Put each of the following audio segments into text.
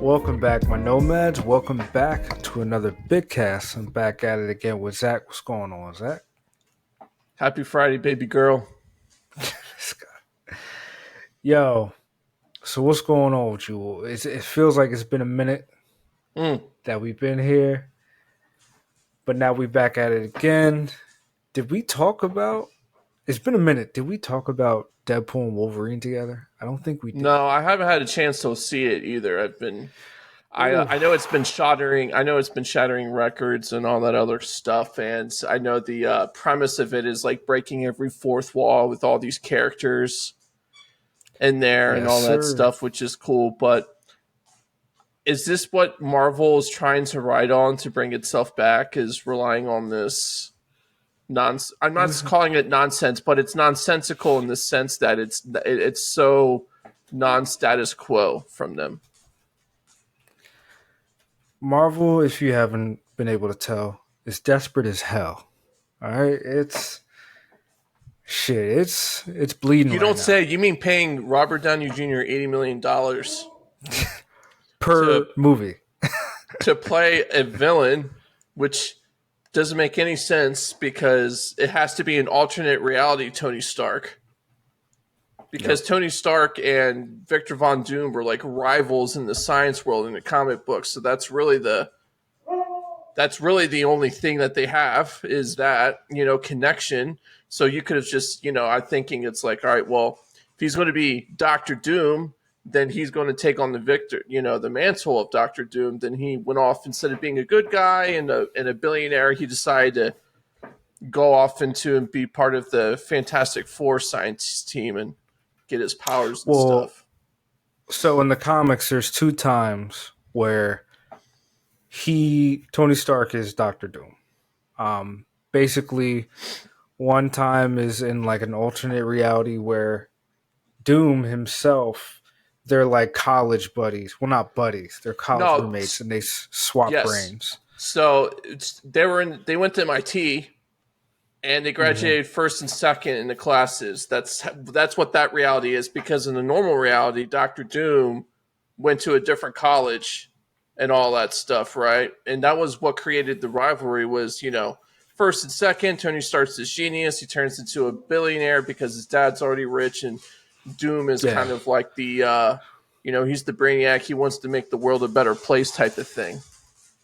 Welcome back, my nomads. Welcome back to another Bitcast. I'm back at it again with Zach. What's going on, Zach? Happy Friday, baby girl. Yo, so what's going on with you? It feels like it's been a minute that we've been here, but now we're back at it again. Did we talk about? It's been a minute. Did we talk about Deadpool and Wolverine together? I don't think we did. No, I haven't had a chance to see it either. I know it's been shattering. I know it's been shattering records and all that other stuff. And I know the premise of it is like breaking every fourth wall with all these characters in there and all that stuff, which is cool. But is this what Marvel is trying to ride on to bring itself back? Is relying on this nonsense? I'm not calling it nonsense, but it's nonsensical in the sense that it's so non-status quo from them. Marvel, if you haven't been able to tell, is desperate as hell. All right, it's bleeding. You don't say. You mean paying Robert Downey Jr. $80 million per movie to play a villain, which doesn't make any sense because it has to be an alternate reality Tony Stark. Because Tony Stark and Victor Von Doom were like rivals in the science world in the comic books, so that's really the only thing that they have is that, connection. So you could have just, I'm thinking it's like, all right, well, if he's going to be Doctor Doom, then he's going to take on the mantle of Doctor Doom. Then he went off, instead of being a good guy and a billionaire, he decided to go off into and be part of the Fantastic Four science team and get his powers and stuff. So in the comics, there's two times where Tony Stark is Doctor Doom. Basically, one time is in like an alternate reality where Doom himself, they're like college buddies. Well, not buddies. They're college roommates, and they swap brains. So they went to MIT. And they graduated first and second in the classes. That's what that reality is, because in the normal reality, Doctor Doom went to a different college and all that stuff, right? And that was what created the rivalry was, first and second, Tony Stark's this genius. He turns into a billionaire because his dad's already rich, and Doom is kind of like the, he's the brainiac. He wants to make the world a better place type of thing.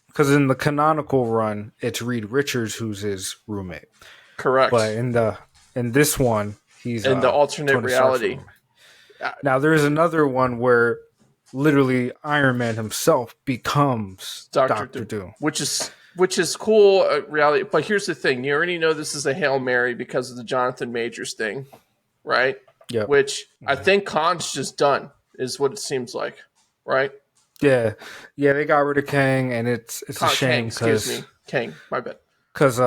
Because in the canonical run, it's Reed Richards who's his roommate. Correct. But in this one, he's in the alternate Tony reality. Now there's another one where literally Iron Man himself becomes Doctor Doom, which is cool reality. But here's the thing: you already know this is a Hail Mary because of the Jonathan Majors thing, right? Yeah. Which I think Khan's just done, is what it seems like, right? Yeah. They got rid of Kang, and it's a shame because Kang, my bad. Because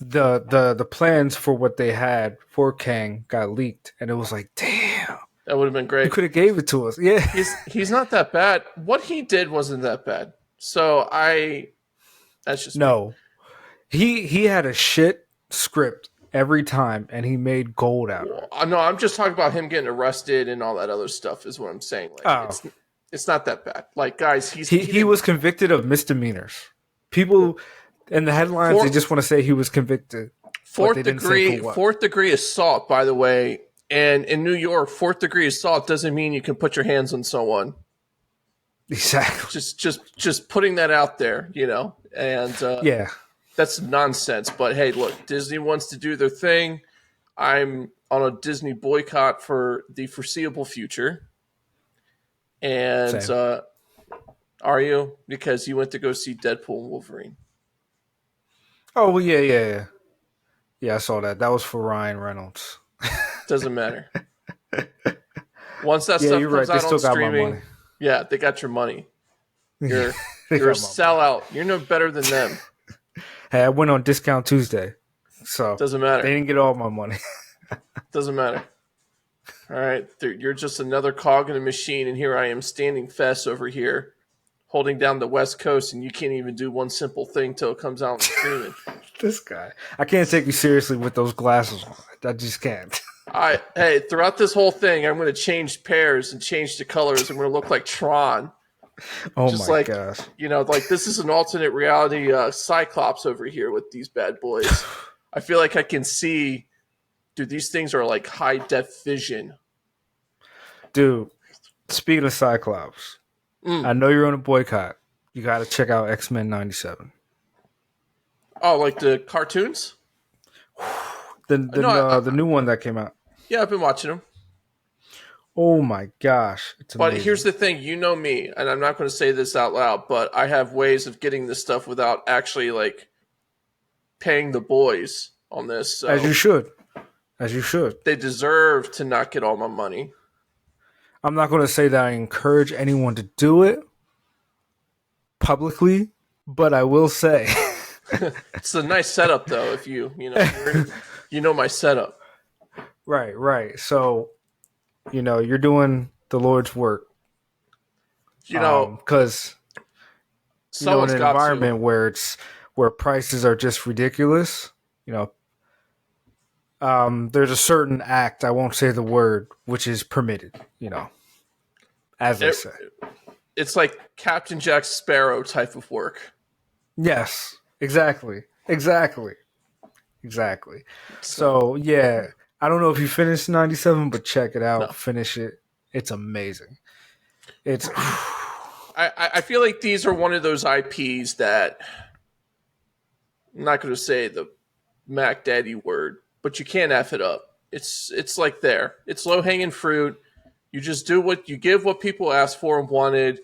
the plans for what they had for Kang got leaked, and it was like, damn, that would have been great. You could have gave it to us. Yeah, he's not that bad. What he did wasn't that bad. So that's just no. Me. He had a shit script every time, and he made gold out of it. No, I'm just talking about him getting arrested and all that other stuff. Is what I'm saying. Like, it's not that bad. Like, guys, he was convicted of misdemeanors. People. In the headlines, they just want to say he was convicted. Fourth degree assault, by the way. And in New York, fourth degree assault doesn't mean you can put your hands on someone. Exactly. Just putting that out there, And that's nonsense. But hey, look, Disney wants to do their thing. I'm on a Disney boycott for the foreseeable future. And are you? Because you went to go see Deadpool and Wolverine. Oh, well, yeah. Yeah, I saw that. That was for Ryan Reynolds. Doesn't matter. Once that stuff comes out on streaming, they got your money. You're a sellout. You're no better than them. Hey, I went on Discount Tuesday, so doesn't matter. They didn't get all my money. Doesn't matter. All right, you're just another cog in a machine, and here I am standing fast over here, holding down the West Coast, and you can't even do one simple thing till it comes out and streaming. This guy. I can't take you seriously with those glasses on. I just can't. Hey, throughout this whole thing, I'm going to change pairs and change the colors. I'm going to look like Tron. Oh Just my like, gosh. like this is an alternate reality Cyclops over here with these bad boys. I feel like I can see, dude, these things are like high def vision. Dude, speaking of Cyclops, I know you're on a boycott. You got to check out X-Men 97. Oh, like the cartoons? The new one that came out. Yeah, I've been watching them. Oh my gosh, it's amazing. But here's the thing, you know me, and I'm not going to say this out loud, but I have ways of getting this stuff without actually like paying the boys on this. So As you should. As you should. They deserve to not get all my money. I'm not going to say that I encourage anyone to do it publicly, but I will say it's a nice setup, though. If you know my setup. Right. So, you're doing the Lord's work. Because in an environment where prices are just ridiculous, there's a certain act, I won't say the word, which is permitted, as they say. It's like Captain Jack Sparrow type of work. Yes, exactly. So, yeah, I don't know if you finished 97, but check it out. No. Finish it. It's amazing. I feel like these are one of those IPs that, I'm not going to say the Mac Daddy word, but you can't F it up. It's like there. It's low-hanging fruit. You just you give what people asked for and wanted,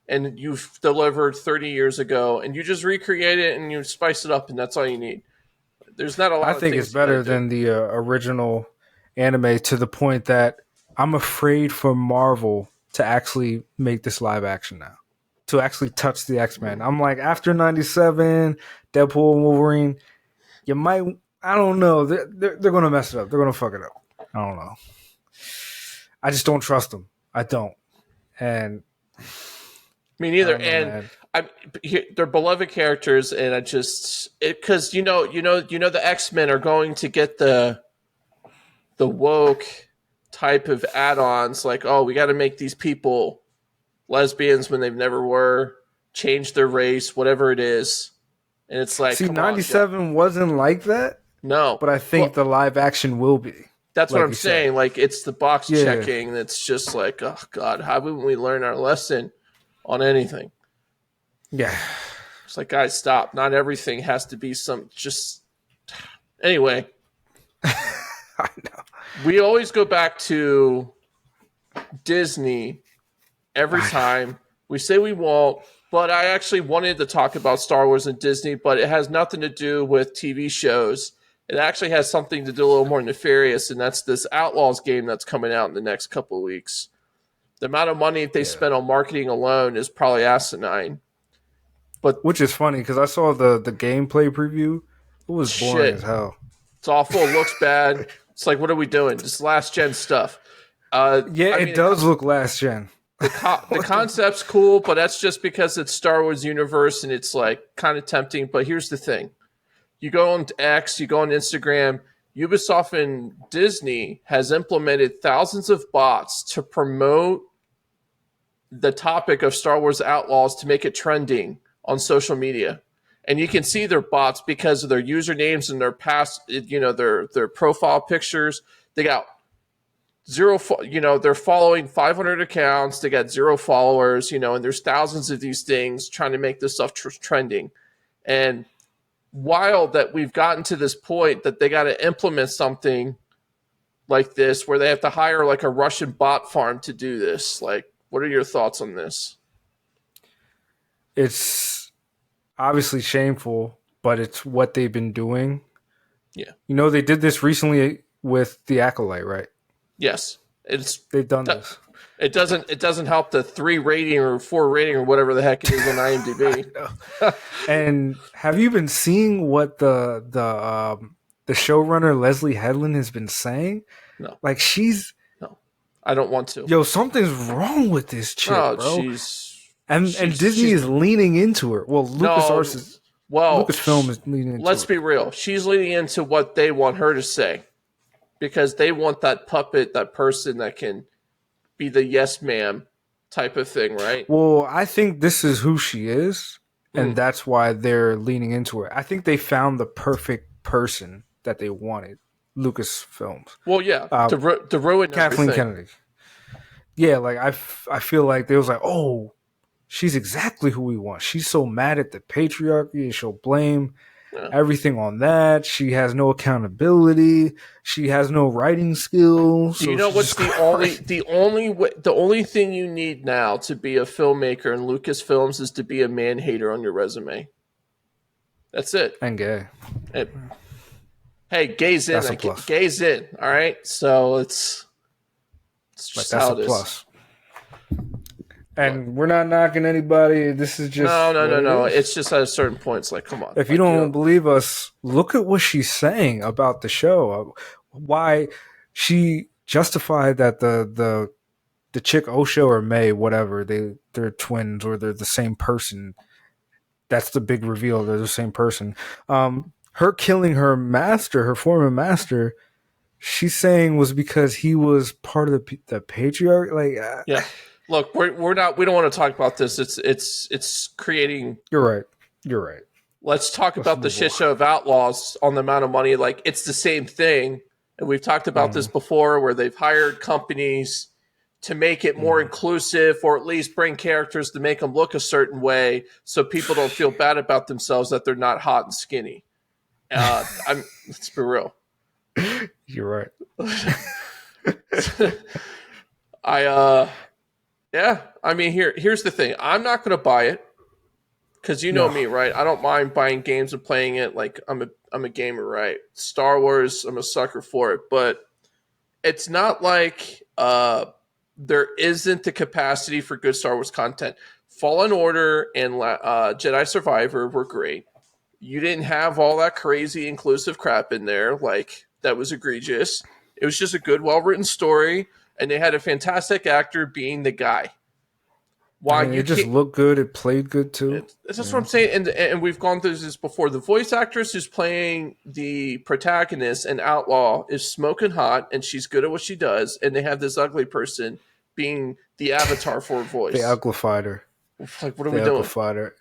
and you've delivered 30 years ago, and you just recreate it and you spice it up, and that's all you need. There's not a lot. I think it's better than the original anime, to the point that I'm afraid for Marvel to actually make this live action now, to actually touch the X-Men. I'm like, after 97, Deadpool and Wolverine, you might, I don't know, they're going to mess it up. They're going to fuck it up. I don't know. I just don't trust them. I don't. And me neither. And they're beloved characters, and I just because the X-Men are going to get the woke type of add-ons, like, oh, we got to make these people lesbians when they've never were, change their race, whatever it is, and it's like, see, 97 wasn't like that. No, but I think the live action will be. That's what I'm saying. Said. Like, it's the box checking. That's just like, oh God, how wouldn't we learn our lesson on anything? Yeah. It's like, guys, stop. Not everything has to be anyway. I know. We always go back to Disney every time. We say we won't, but I actually wanted to talk about Star Wars and Disney, but it has nothing to do with TV shows. It actually has something to do a little more nefarious, and that's this Outlaws game that's coming out in the next couple of weeks. The amount of money they spent on marketing alone is probably asinine. Which is funny, because I saw the gameplay preview. It was boring as hell. It's awful. It looks bad. It's like, what are we doing? Just last-gen stuff. It does look last-gen. The concept's cool, but that's just because it's Star Wars universe, and it's like kind of tempting. But here's the thing. You go on X, you go on Instagram, Ubisoft and Disney has implemented thousands of bots to promote the topic of Star Wars Outlaws to make it trending on social media. And you can see their bots because of their usernames and their past, their profile pictures. They got zero, they're following 500 accounts. They got 0 followers, and there's thousands of these things trying to make this stuff trending. And wild that we've gotten to this point that they got to implement something like this where they have to hire like a Russian bot farm to do this. Like, what are your thoughts on this? It's obviously shameful, but it's what they've been doing. Yeah. They did this recently with The Acolyte, right? Yes. They've done this. It doesn't help the 3 rating or 4 rating or whatever the heck it is on IMDb. And have you been seeing what the showrunner Leslie Headland has been saying? No. Like, no. I don't want to. Yo, something's wrong with this chick, bro. And Disney is leaning into her. Well, Lucasfilm is leaning into her. Let's be real. She's leaning into what they want her to say. Because they want that puppet, that person that can be the yes ma'am type of thing, right? Well, I think this is who she is, and that's why they're leaning into her. I think they found the perfect person that they wanted. Lucasfilms. Well, yeah, to ruin Kathleen everything. Kennedy. Yeah, like I feel like they was like, oh, she's exactly who we want. She's so mad at the patriarchy, and she'll blame everything on that. She has no accountability. She has no writing skills. You know what's the only thing you need now to be a filmmaker in Lucasfilms is to be a man hater on your resume. That's it. And gay. Hey, gays in. Gays in. All right. So it's just that's how a it is. Plus. And we're not knocking anybody. This is just no. It's just at a certain point. It's like, come on. If you don't believe us, look at what she's saying about the show. Why she justified that the chick Osho or May, whatever, they're twins or they're the same person. That's the big reveal. They're the same person. Her killing her master, her former master, she's saying was because he was part of the patriarch. Like, yeah. Look, we're not. We don't want to talk about this. It's creating. You're right. Let's talk about the shit show of Outlaws on the amount of money. Like, it's the same thing, and we've talked about this before, where they've hired companies to make it more inclusive, or at least bring characters to make them look a certain way, so people don't feel bad about themselves that they're not hot and skinny. Let's be real. You're right. Yeah, I mean, here's the thing. I'm not going to buy it because you know me, right? I don't mind buying games and playing it. Like, I'm a gamer, right? Star Wars, I'm a sucker for it, but it's not like there isn't the capacity for good Star Wars content. Fallen Order and Jedi Survivor were great. You didn't have all that crazy inclusive crap in there, like that was egregious. It was just a good, well-written story. And they had a fantastic actor being the guy. Why it just looked good, it played good too. That's what I'm saying, and we've gone through this before. The voice actress who's playing the protagonist and Outlaw is smoking hot, and she's good at what she does. And they have this ugly person being the avatar for her voice. They uglified her. Like, what are we doing? Her.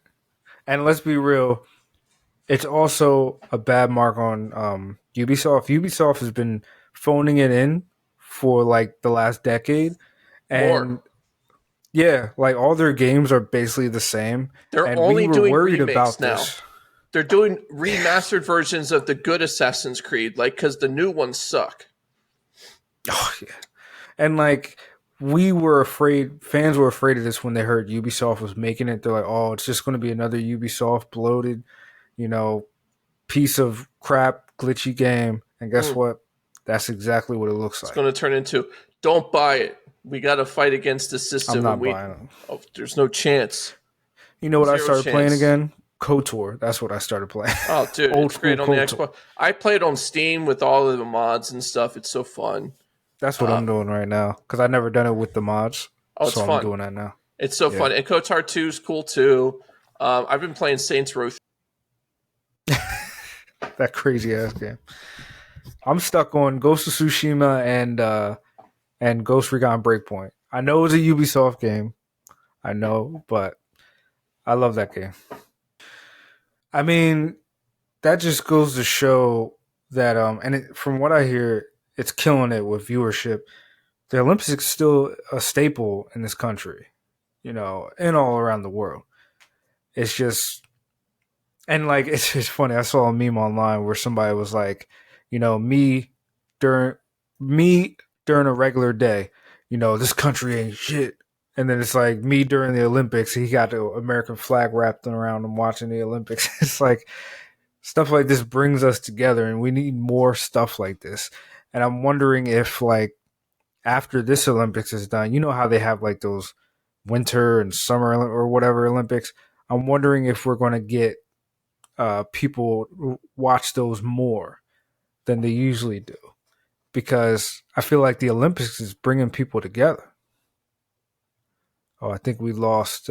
And let's be real, it's also a bad mark on Ubisoft. Ubisoft has been phoning it in for like the last decade, and like all their games are basically the same. They're and only doing worried remakes about now. This. They're doing remastered versions of the good Assassin's Creed, like, because the new ones suck. Oh yeah, and like fans were afraid of this when they heard Ubisoft was making it. They're like, oh, it's just going to be another Ubisoft bloated, piece of crap, glitchy game. And guess what? That's exactly what it looks like. It's going to turn into, don't buy it. We got to fight against the system. I'm not buying it. Oh, there's no chance. You know what I started playing again? KOTOR. That's what I started playing. Oh, dude, it's great on the Xbox. I played on Steam with all of the mods and stuff. It's so fun. That's what I'm doing right now because I've never done it with the mods. Oh, it's fun. I'm doing that now. It's so fun. And KOTOR 2 is cool too. I've been playing Saints Row. That crazy ass game. I'm stuck on Ghost of Tsushima and Ghost Recon Breakpoint. I know it's a Ubisoft game. I know, but I love that game. I mean, that just goes to show that from what I hear, it's killing it with viewership. The Olympics is still a staple in this country, and all around the world. It's just, and like, it's just funny. I saw a meme online where somebody was like, me during a regular day, this country ain't shit. And then it's like me during the Olympics, he got the American flag wrapped around him watching the Olympics. It's like stuff like this brings us together, and we need more stuff like this. And I'm wondering if, like, after this Olympics is done, how they have like those winter and summer or whatever Olympics. I'm wondering if we're going to get people watch those more than they usually do, because I feel like the Olympics is bringing people together. Oh, I think we lost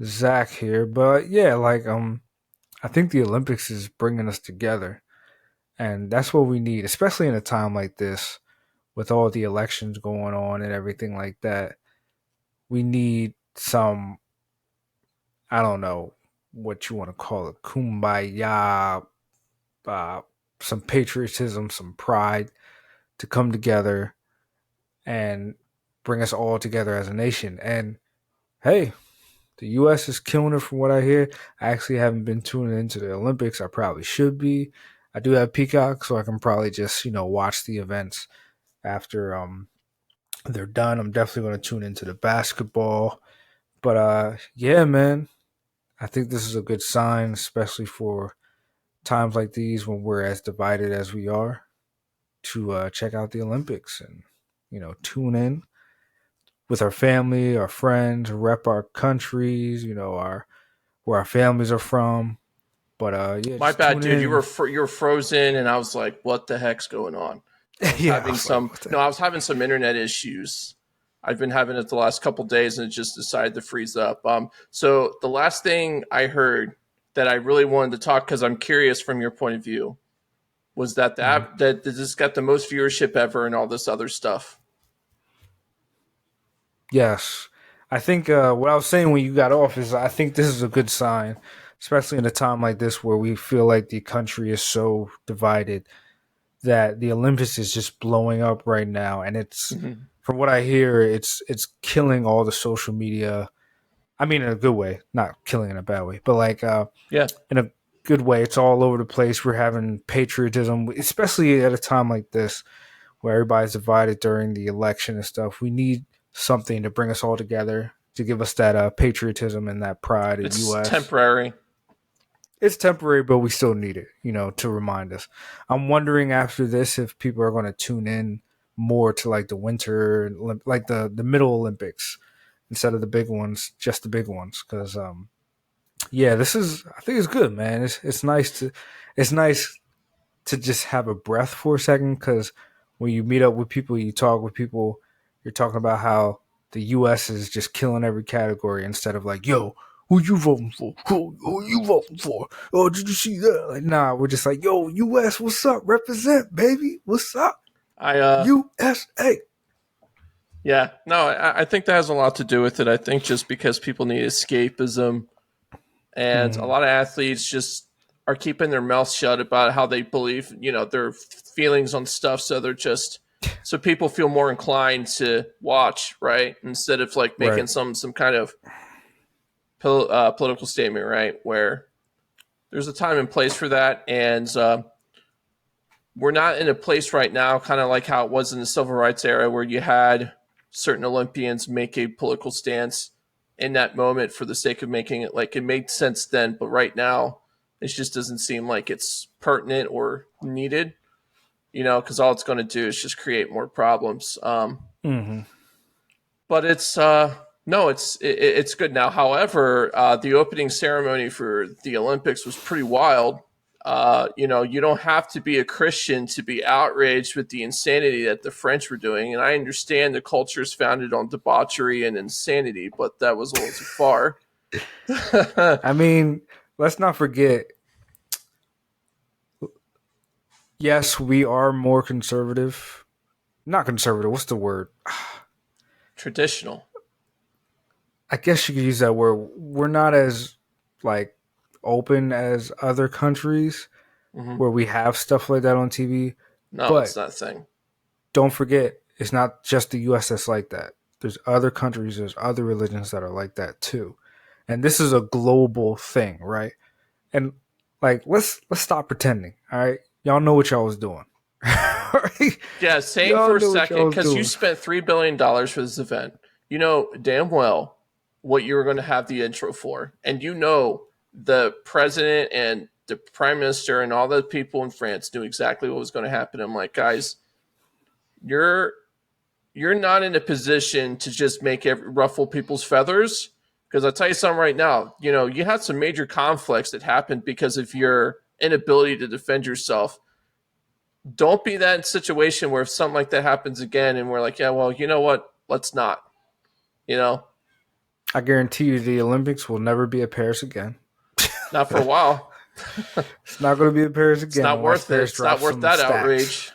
Zach here, but yeah, like I think the Olympics is bringing us together, and that's what we need, especially in a time like this with all the elections going on and everything like that. we need some, I don't know what you want to call it, kumbaya, uh, some patriotism, some pride to come together and bring us all together as a nation. And hey, the U.S. is killing it from what I hear. I actually haven't been tuning into the Olympics. I probably should be. I do have Peacock, so I can probably just, watch the events after they're done. I'm definitely going to tune into the basketball. But yeah, man, I think this is a good sign, especially for times like these when we're as divided as we are, to check out the Olympics and, tune in with our family, our friends, rep our countries, our where our families are from. But yeah, My just bad, tune dude. in. You were frozen, and I was like, "What the heck's going on?" I was Yeah, I having was like, some what the no, heck? I was having some internet issues. I've been having it the last couple days, and it just decided to freeze up. So the last thing I heard that I really wanted to talk because I'm curious from your point of view was that the Mhm. app that this got the most viewership ever and all this other stuff. Yes. I think what I was saying when you got off is I think this is a good sign, especially in a time like this where we feel like the country is so divided that the Olympics is just blowing up right now, and it's Mm-hmm. from what I hear, it's killing all the social media. I mean, in a good way, not killing in a bad way, but like Yeah, in a good way. It's all over the place. We're having patriotism, especially at a time like this where everybody's divided during the election and stuff. We need something to bring us all together to give us that patriotism and that pride in it's U.S. temporary. It's temporary, but we still need it, to remind us. I'm wondering after this if people are going to tune in more to like the winter, like the middle Olympics instead of the big ones, just the big ones. Because yeah, I think it's good, man. It's nice to just have a breath for a second because when you meet up with people, you talk with people, you're talking about how the U.S. is just killing every category instead of like, yo, who you voting for? Who you voting for? Oh, did you see that? Like, nah, we're just like, yo, U.S., what's up? Represent, baby. What's up? I USA. Yeah, no, I think that has a lot to do with it. I think just because people need escapism, and a Mm-hmm. lot of athletes just are keeping their mouths shut about how they believe, their feelings on stuff. So they're just so people feel more inclined to watch, right, instead of like making Right. some kind of political statement, right, where there's a time and place for that, and we're not in a place right now, kind of like how it was in the civil rights era, where you had certain Olympians make a political stance in that moment for the sake of making it. Like it made sense then, but right now it just doesn't seem like it's pertinent or needed. Because all it's going to do is just create more problems. Mm-hmm. But it's no, it's good now. However, the opening ceremony for the Olympics was pretty wild. You don't have to be a Christian to be outraged with the insanity that the French were doing. And I understand the culture is founded on debauchery and insanity, but that was a little too far. I mean, let's not forget, yes, we are more conservative. Not conservative, what's the word? Traditional. I guess you could use that word. We're not as like open as other countries Hmm. where we have stuff like that on TV. No, it's But not a thing. don't forget, it's not just the US that's like that. There's other countries, there's other religions that are like that too. And this is a global thing, right? And like let's stop pretending, all right? Y'all know what y'all was doing. Right? Yeah, saying Y'all for a know what y'all second, was because you doing. spent $3 billion for this event, you know damn well what you were going to have the intro for. And the president and the prime minister and all the people in France knew exactly what was going to happen. I'm like, guys, you're you're not in a position to just ruffle people's feathers. Because I'll tell you something right now, you had some major conflicts that happened because of your inability to defend yourself. Don't be that situation where if something like that happens again and we're like, yeah, well, you know what? Let's not, you know, I guarantee you the Olympics will never be at Paris again. not for a while. It's not going to be at Paris It's again not unless worth it. Paris It's not drops worth some that stats. outrage.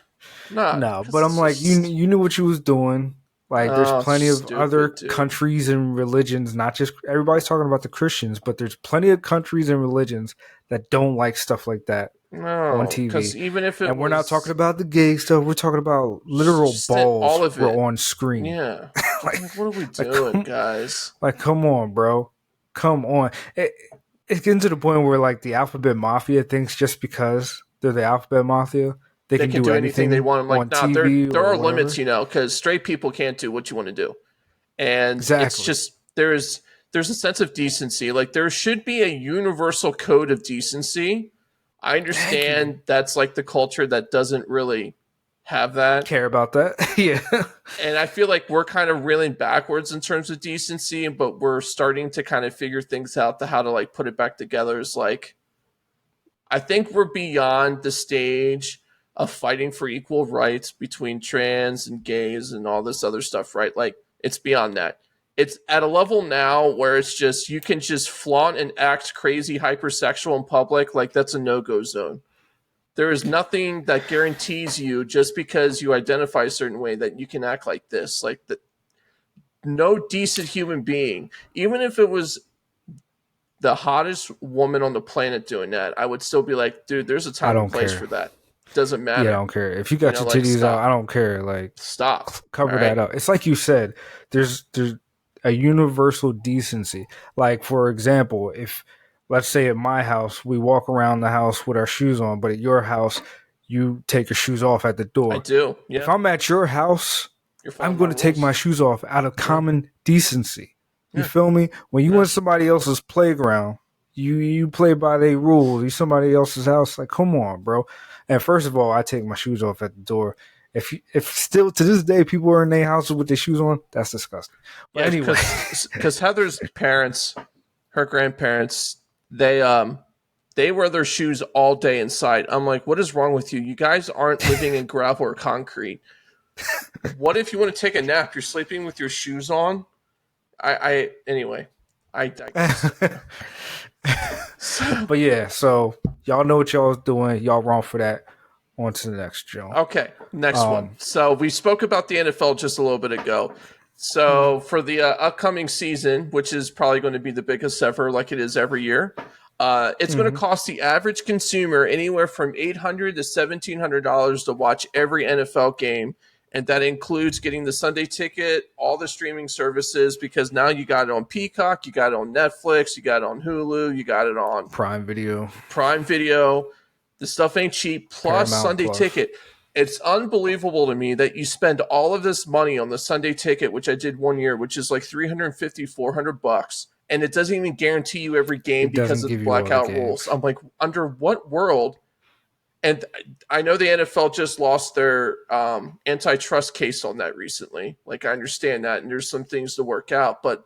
No, No, because but I'm it's like, you just, knew what you was doing. Like, there's plenty of other dude. countries and religions, not just everybody's talking about the Christians, but there's plenty of countries and religions that don't like stuff like that on TV. Because even if it we're not talking about the gay stuff, we're talking about literal balls all of it were on screen. Yeah. like, what are we doing, guys? Like, come on, bro. Come on. It's getting to the point where, like, the Alphabet Mafia thinks just because they're the Alphabet Mafia, they can do anything they want. I'm like, nah, there are limits, because straight people can't do what you want to do. And it's just, there's a sense of decency. Like, there should be a universal code of decency. I understand that's like the culture that doesn't really have that. Care about that. Yeah. And I feel like we're kind of reeling backwards in terms of decency, but we're starting to kind of figure things out how to like put it back together. Is like, I think we're beyond the stage of fighting for equal rights between trans and gays and all this other stuff, right? Like, it's beyond that. It's at a level now where it's just, you can just flaunt and act crazy hypersexual in public. Like, that's a no-go zone. There is nothing that guarantees you, just because you identify a certain way, that you can act like this. Like, no decent human being, even if it was the hottest woman on the planet doing that, I would still be like, dude, there's a time and place for that. Doesn't matter. Yeah, I don't care. If you got your titties out, I don't care. Like, stop. Cover that up. It's like you said, there's a universal decency. Like, for example, if, let's say at my house, we walk around the house with our shoes on, but at your house, you take your shoes off at the door. I do. Yeah. If I'm at your house, I'm going to take my shoes off out of common decency. You feel me? When you in somebody else's playground, you play by their rules. You somebody else's house. Like, come on, bro. And first of all, I take my shoes off at the door. If still to this day people are in their houses with their shoes on, that's disgusting. But anyway, because Heather's parents, her grandparents, they wear their shoes all day inside. I'm like, what is wrong with you? You guys aren't living in gravel or concrete. What if you want to take a nap? You're sleeping with your shoes on. Anyway, I digress. But yeah, so y'all know what y'all doing. Y'all wrong for that. On to the next, Joe. Okay, next one. So we spoke about the NFL just a little bit ago. So for the upcoming season, which is probably going to be the biggest ever, like it is every year, it's going to cost the average consumer anywhere from $800 to $1,700 to watch every NFL game. And that includes getting the Sunday ticket, all the streaming services, because now you got it on Peacock, you got it on Netflix, you got it on Hulu, you got it on Prime Video. The stuff ain't cheap, plus Paramount Sunday Plus. ticket. It's unbelievable to me that you spend all of this money on the Sunday ticket, which I did one year, which is like $350, $400, and it doesn't even guarantee you every game because of the blackout rules. I'm like, under what world? And I know the NFL just lost their antitrust case on that recently. Like, I understand that, and there's some things to work out. But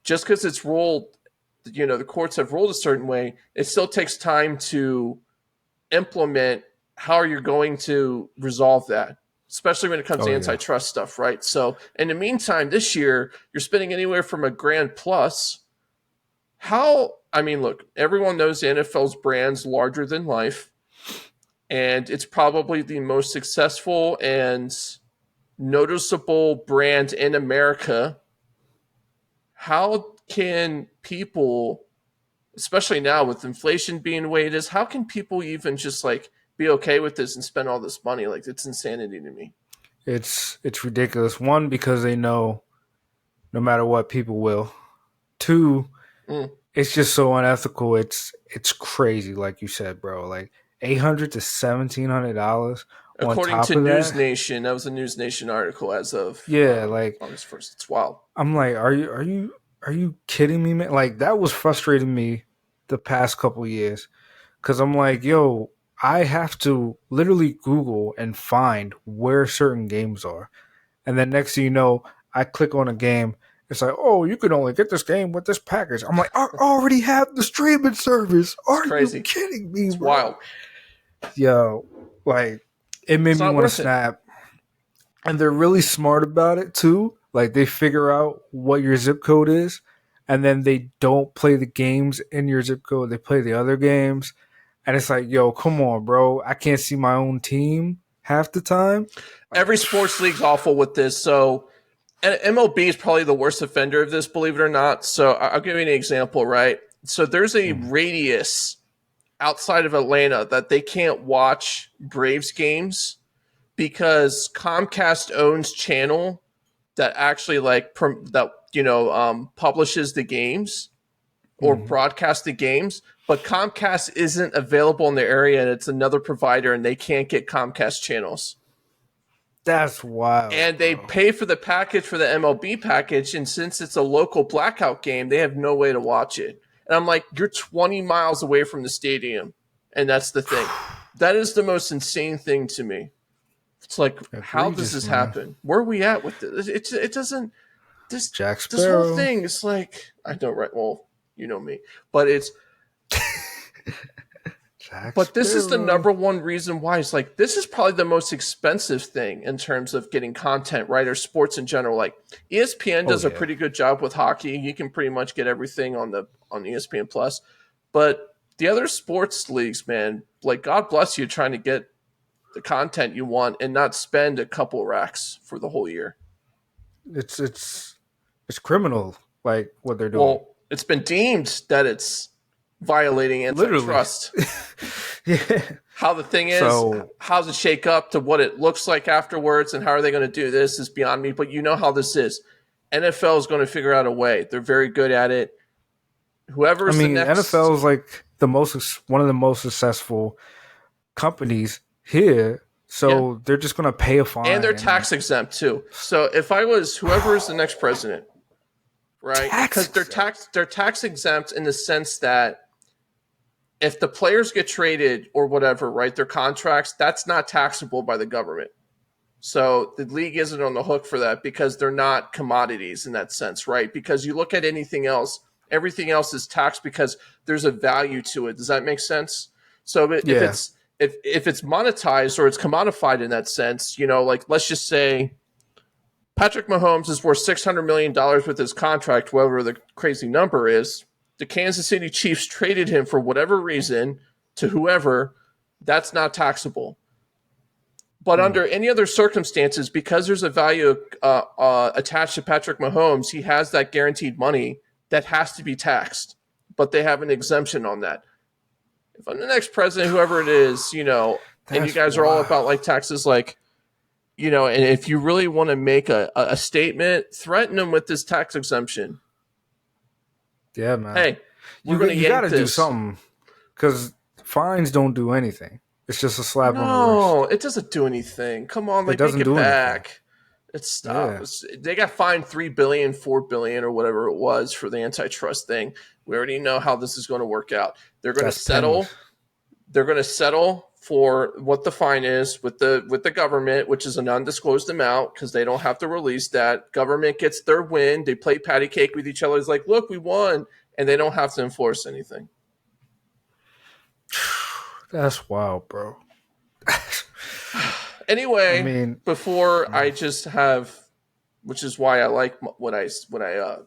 just because it's ruled, the courts have ruled a certain way, it still takes time to implement how you're going to resolve that, especially when it comes to antitrust stuff, right? So in the meantime, this year, you're spending anywhere from $1,000 plus. Look, everyone knows the NFL's brand's larger than life. And it's probably the most successful and noticeable brand in America. How can people, especially now with inflation being the way it is, how can people even just like be okay with this and spend all this money? Like, it's insanity to me. It's ridiculous. One, because they know no matter what, people will. Two, it's just so unethical. It's crazy, like you said, bro. Like, $800 to $1,700. According to News Nation, that was a News Nation article as of August 1st. It's wild. I'm like, are you kidding me, man? Like, that was frustrating me the past couple of years, because I'm like, yo, I have to literally Google and find where certain games are, and then next thing you know, I click on a game. It's like, oh, you can only get this game with this package. I'm like, I already have the streaming service. Are you kidding me? It's wild. Yo, like, it made me want to snap. And they're really smart about it too. Like, they figure out what your zip code is, and then they don't play the games in your zip code. They play the other games. And it's like, yo, come on, bro. I can't see my own team half the time. Every sports league's awful with this. So And MLB is probably the worst offender of this, believe it or not. So I'll give you an example, right? So there's a radius outside of Atlanta that they can't watch Braves games because Comcast owns channel that actually publishes the games or broadcast the games, but Comcast isn't available in the area and it's another provider and they can't get Comcast channels. That's wild. And they pay for the package for the MLB package, and since it's a local blackout game, they have no way to watch it. And I'm like, you're 20 miles away from the stadium, and that's the thing. That is the most insane thing to me. It's like, how does this happen? Where are we at with this? It doesn't. This whole thing is like, I don't right. Well, you know me, but it's. But this is the number one reason why. It's like, this is probably the most expensive thing in terms of getting content, right? Or sports in general. Like ESPN does a pretty good job with hockey. You can pretty much get everything on ESPN Plus. But the other sports leagues, man, like God bless you trying to get the content you want and not spend a couple racks for the whole year. It's criminal, like what they're doing. Well, it's been deemed that it's violating antitrust. Yeah. How the thing is, how does it shake up to what it looks like afterwards, and how are they going to do this is beyond me. But you know how this is. NFL is going to figure out a way. They're very good at it. Whoever's the next... NFL is like one of the most successful companies here. So they're just going to pay a fine. And they're tax exempt too. So if I was whoever is the next president, right? Because they're tax exempt in the sense that if the players get traded or whatever, right, their contracts, that's not taxable by the government. So the league isn't on the hook for that because they're not commodities in that sense, right? Because you look at anything else, everything else is taxed because there's a value to it. Does that make sense? So if it's monetized or it's commodified in that sense, like let's just say Patrick Mahomes is worth $600 million with his contract, whatever the crazy number is. The Kansas City Chiefs traded him for whatever reason to whoever, that's not taxable. But under any other circumstances, because there's a value attached to Patrick Mahomes, he has that guaranteed money that has to be taxed. But they have an exemption on that. If I'm the next president, whoever it is, and you guys are all about like taxes, like, and if you really want to make a statement, threaten them with this tax exemption. Yeah, man. Hey, you got to do something because fines don't do anything. It's just a slap on the wrist. No, it doesn't do anything. Come on, like, make it back. It's stop. Yeah. They got fined $3 billion, $4 billion, or whatever it was for the antitrust thing. We already know how this is going to work out. They're going to settle. Pennies. They're going to settle for what the fine is with the government, which is an undisclosed amount because they don't have to release that. Government gets their win. They play patty cake with each other. It's like, look, we won, and they don't have to enforce anything. That's wild, bro. Anyway, before I just have, which is why I like what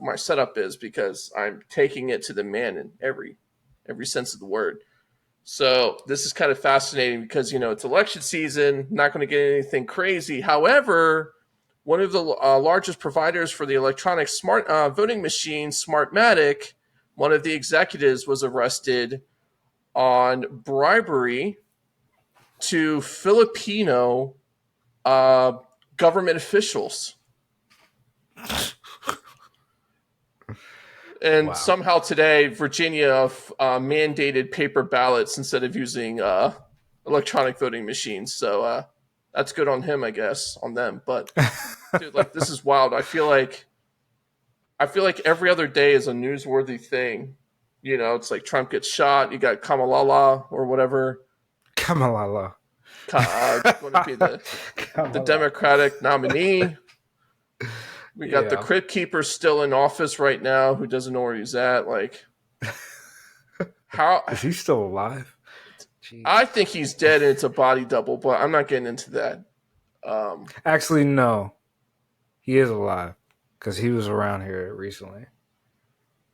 my setup is, because I'm taking it to the man in every sense of the word. So this is kind of fascinating because, it's election season, not going to get anything crazy. However, one of the largest providers for the electronic smart voting machine, Smartmatic, one of the executives was arrested on bribery to Filipino government officials. And somehow today, Virginia mandated paper ballots instead of using electronic voting machines. So that's good on him, I guess, on them. But dude, like, this is wild. I feel like every other day is a newsworthy thing. It's like Trump gets shot. You got Kamala or whatever. Kamala. Going to be the Democratic nominee. We got the Crypt Keeper still in office right now who doesn't know where he's at. Like, how is he still alive? Jeez. I think he's dead and it's a body double, but I'm not getting into that. Actually, no. He is alive because he was around here recently.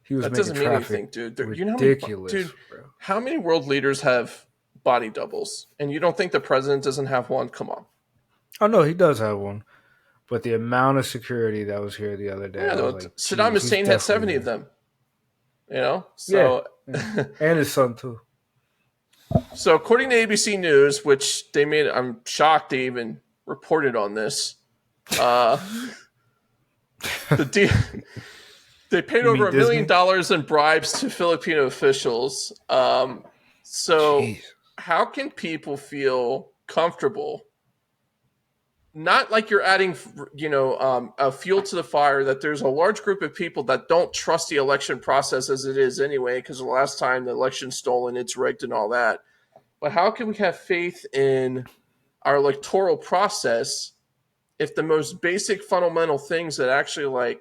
That doesn't mean anything, dude. Ridiculous, how many world leaders have body doubles? And you don't think the president doesn't have one? Come on. Oh, no, he does have one. But the amount of security that was here the other day, I was like, Saddam geez, Hussein had 70 of them. So yeah. And his son too. So according to ABC News, which they made, I'm shocked they even reported on this. They paid over $1 million in bribes to Filipino officials. So how can people feel comfortable? Not like you're adding, a fuel to the fire, that there's a large group of people that don't trust the election process as it is anyway, because the last time the election's stolen, it's rigged and all that. But how can we have faith in our electoral process if the most basic fundamental things that actually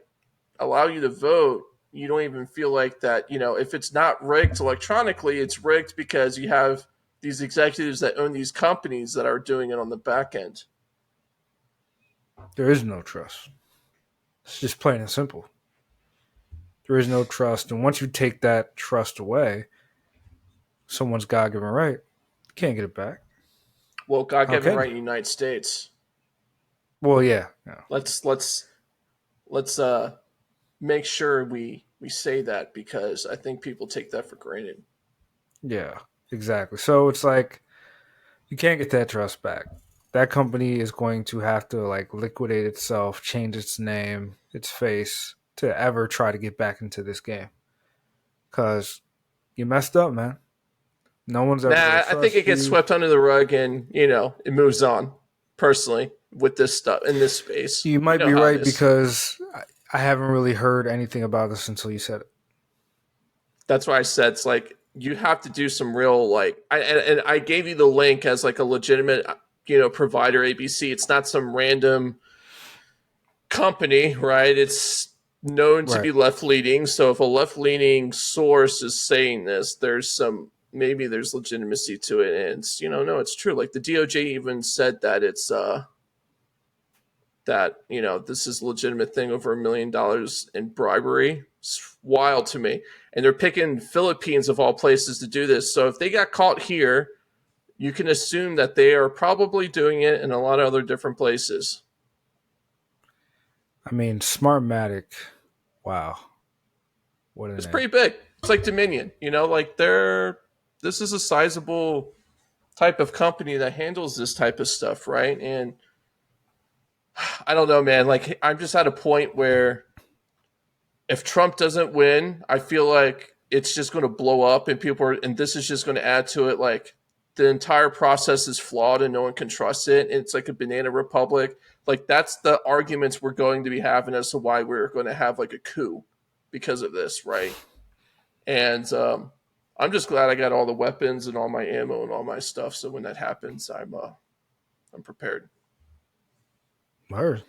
allow you to vote, you don't even feel like that, if it's not rigged electronically, it's rigged because you have these executives that own these companies that are doing it on the back end. There is no trust. It's just plain and simple. There is no trust. And once you take that trust away, someone's God-given right, you can't get it back. Well, God-given right in the United States. Well, yeah. Let's make sure we say that, because I think people take that for granted. Yeah, exactly. So it's like you can't get that trust back. That company is going to have to liquidate itself, change its name, its face to ever try to get back into this game. Because you messed up, man. No one's ever. I think it gets swept under the rug, and it moves on. Personally, with this stuff in this space, you might be right, because I haven't really heard anything about this until you said it. That's why I said it's like you have to do some real and I gave you the link as a legitimate provider, ABC. It's not some random company, right? It's known to be left-leaning. So if a left-leaning source is saying this, maybe there's legitimacy to it. And it's, no, it's true. Like the DOJ even said that it's that this is a legitimate thing, over $1 million in bribery. It's wild to me. And they're picking Philippines of all places to do this. So if they got caught here, you can assume that they are probably doing it in a lot of other different places. I mean, Smartmatic, wow. It's pretty big. It's like Dominion, this is a sizable type of company that handles this type of stuff, right? And I don't know, man. I'm just at a point where if Trump doesn't win, I feel like it's just going to blow up, and and this is just going to add to it. The entire process is flawed and no one can trust it. And it's like a banana republic. That's the arguments we're going to be having as to why we're going to have a coup because of this, right? And I'm just glad I got all the weapons and all my ammo and all my stuff. So when that happens, I'm prepared. Word.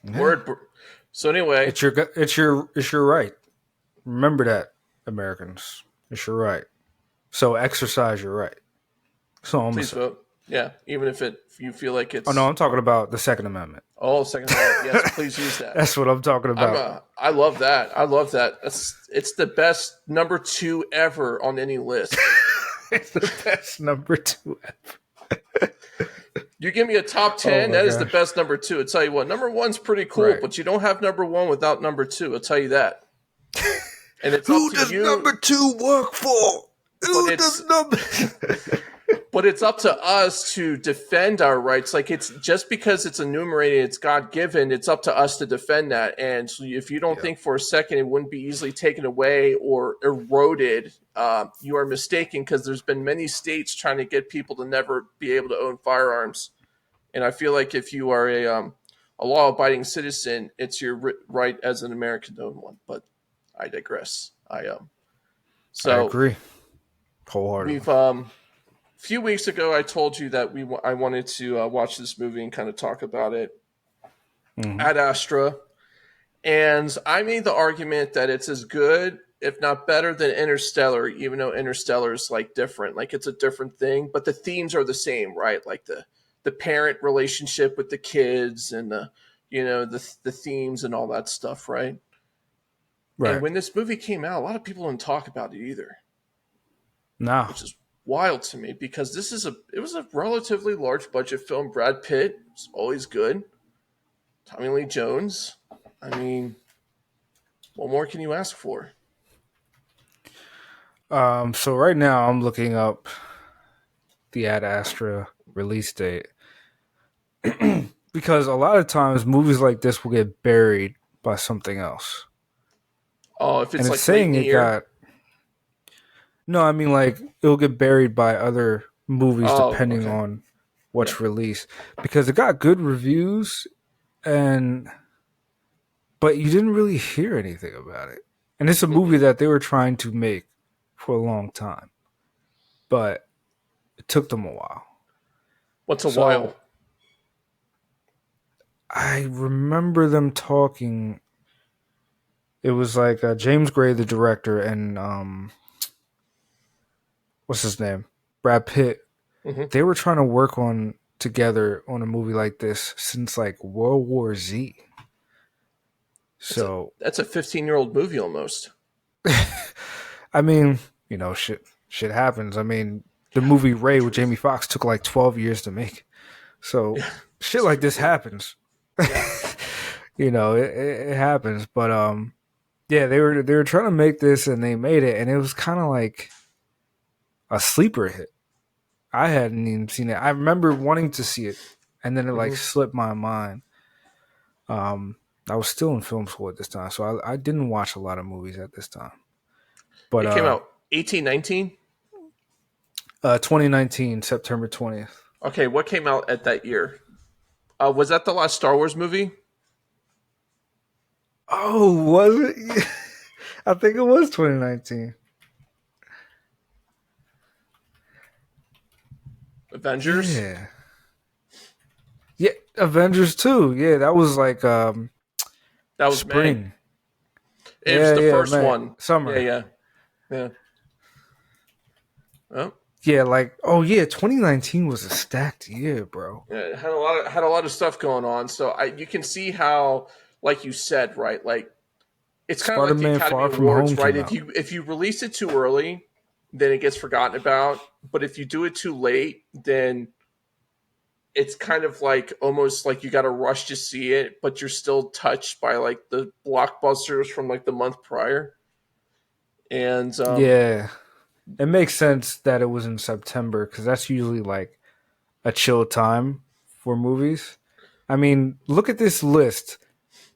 Yeah. Word. So anyway, it's your right. Remember that, Americans. It's your right. So exercise your right. So please vote. Yeah, even if you feel like it's. Oh no, I'm talking about the Second Amendment. Oh, Second Amendment. Yes, please use that. That's what I'm talking about. I love that. It's the best number 2 ever on any list. It's the best number 2 ever. You give me a top 10, that is the best number 2. I'll tell you what, number 1's pretty cool, but you don't have number 1 without number 2. I'll tell you that. And it's who does number 2 work for? Who does number? But it's up to us to defend our rights. It's just because it's enumerated, it's God-given, it's up to us to defend that. And so if you don't think for a second it wouldn't be easily taken away or eroded, you are mistaken, because there's been many states trying to get people to never be able to own firearms. And I feel like if you are a law-abiding citizen, it's your right as an American to own one. But I digress. I agree wholeheartedly. We've a few weeks ago, I told you that I wanted to watch this movie and kind of talk about it. Ad Astra. And I made the argument that it's as good, if not better, than Interstellar, even though Interstellar is different. It's a different thing, but the themes are the same, right? The parent relationship with the kids and the themes and all that stuff, right? Right. And when this movie came out, a lot of people didn't talk about it either. No. Which is wild to me, because it was a relatively large budget film. Brad Pitt is always good. Tommy Lee Jones. I mean, what more can you ask for? So right now I'm looking up the Ad Astra release date because a lot of times movies like this will get buried by something else. Oh, if And it's it's like late in saying the it year? got no, I mean like it'll get buried by other movies Oh, depending okay. on what's released because it got good reviews and but you didn't really hear anything about it. And it's a movie that they were trying to make for a long time. But it took them a while. What's a while? So I remember them talking. It was like James Gray, the director, and what's his name? Brad Pitt. Mm-hmm. They were trying to work on together on a movie like this since like World War Z. So That's a 15-year-old movie almost. I mean, you know, shit happens. I mean, the movie Ray with Jamie Foxx took like 12 years to make. So shit like this happens. Yeah. You know, it happens. But yeah, they were trying to make this and they made it and it was kind of like a sleeper hit. I hadn't even seen it. I remember wanting to see it and then it like slipped my mind. I was still in film school at this time, so I didn't watch a lot of movies at this time. But It came out 1819? 2019, September 20th. Okay, what came out at that year? Was that the last Star Wars movie? Oh, was it? I think it was 2019. Avengers? Yeah. Yeah, Avengers 2. Yeah, that was like That was May. spring. It was the first May. one. Summer. Yeah. Oh. Yeah, like 2019 was a stacked year, bro. Yeah, it had a lot of stuff going on. So you can see how, like you said, right? Like it's kind of like the Spider-Man Academy Far From Awards, Home right? came out. If you release it too early, then it gets forgotten about. But if you do it too late, then it's kind of like almost like you got to rush to see it, but you're still touched by like the blockbusters from like the month prior. And Yeah. It makes sense that it was in September because that's usually like a chill time for movies. I mean, look at this list.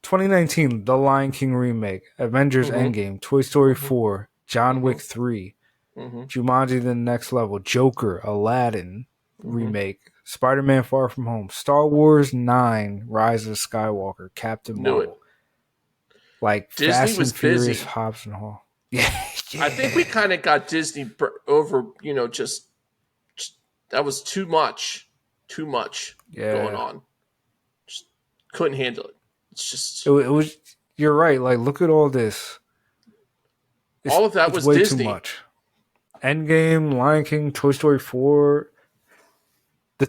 2019, The Lion King remake, Avengers Endgame, Toy Story 4, John Wick 3, Jumanji The Next Level, Joker, Aladdin remake, Spider-Man Far From Home, Star Wars 9, Rise of Skywalker, Captain knew it. Marvel. Like Disney Fast was and Furious, busy. Hobbs and Hall. Yeah. I think we kind of got Disney over, just that was too much going on. Just couldn't handle it. It's just It was. You're right. Like, look at all this. all of that was way Disney. too much. Endgame, Lion King, Toy Story 4. The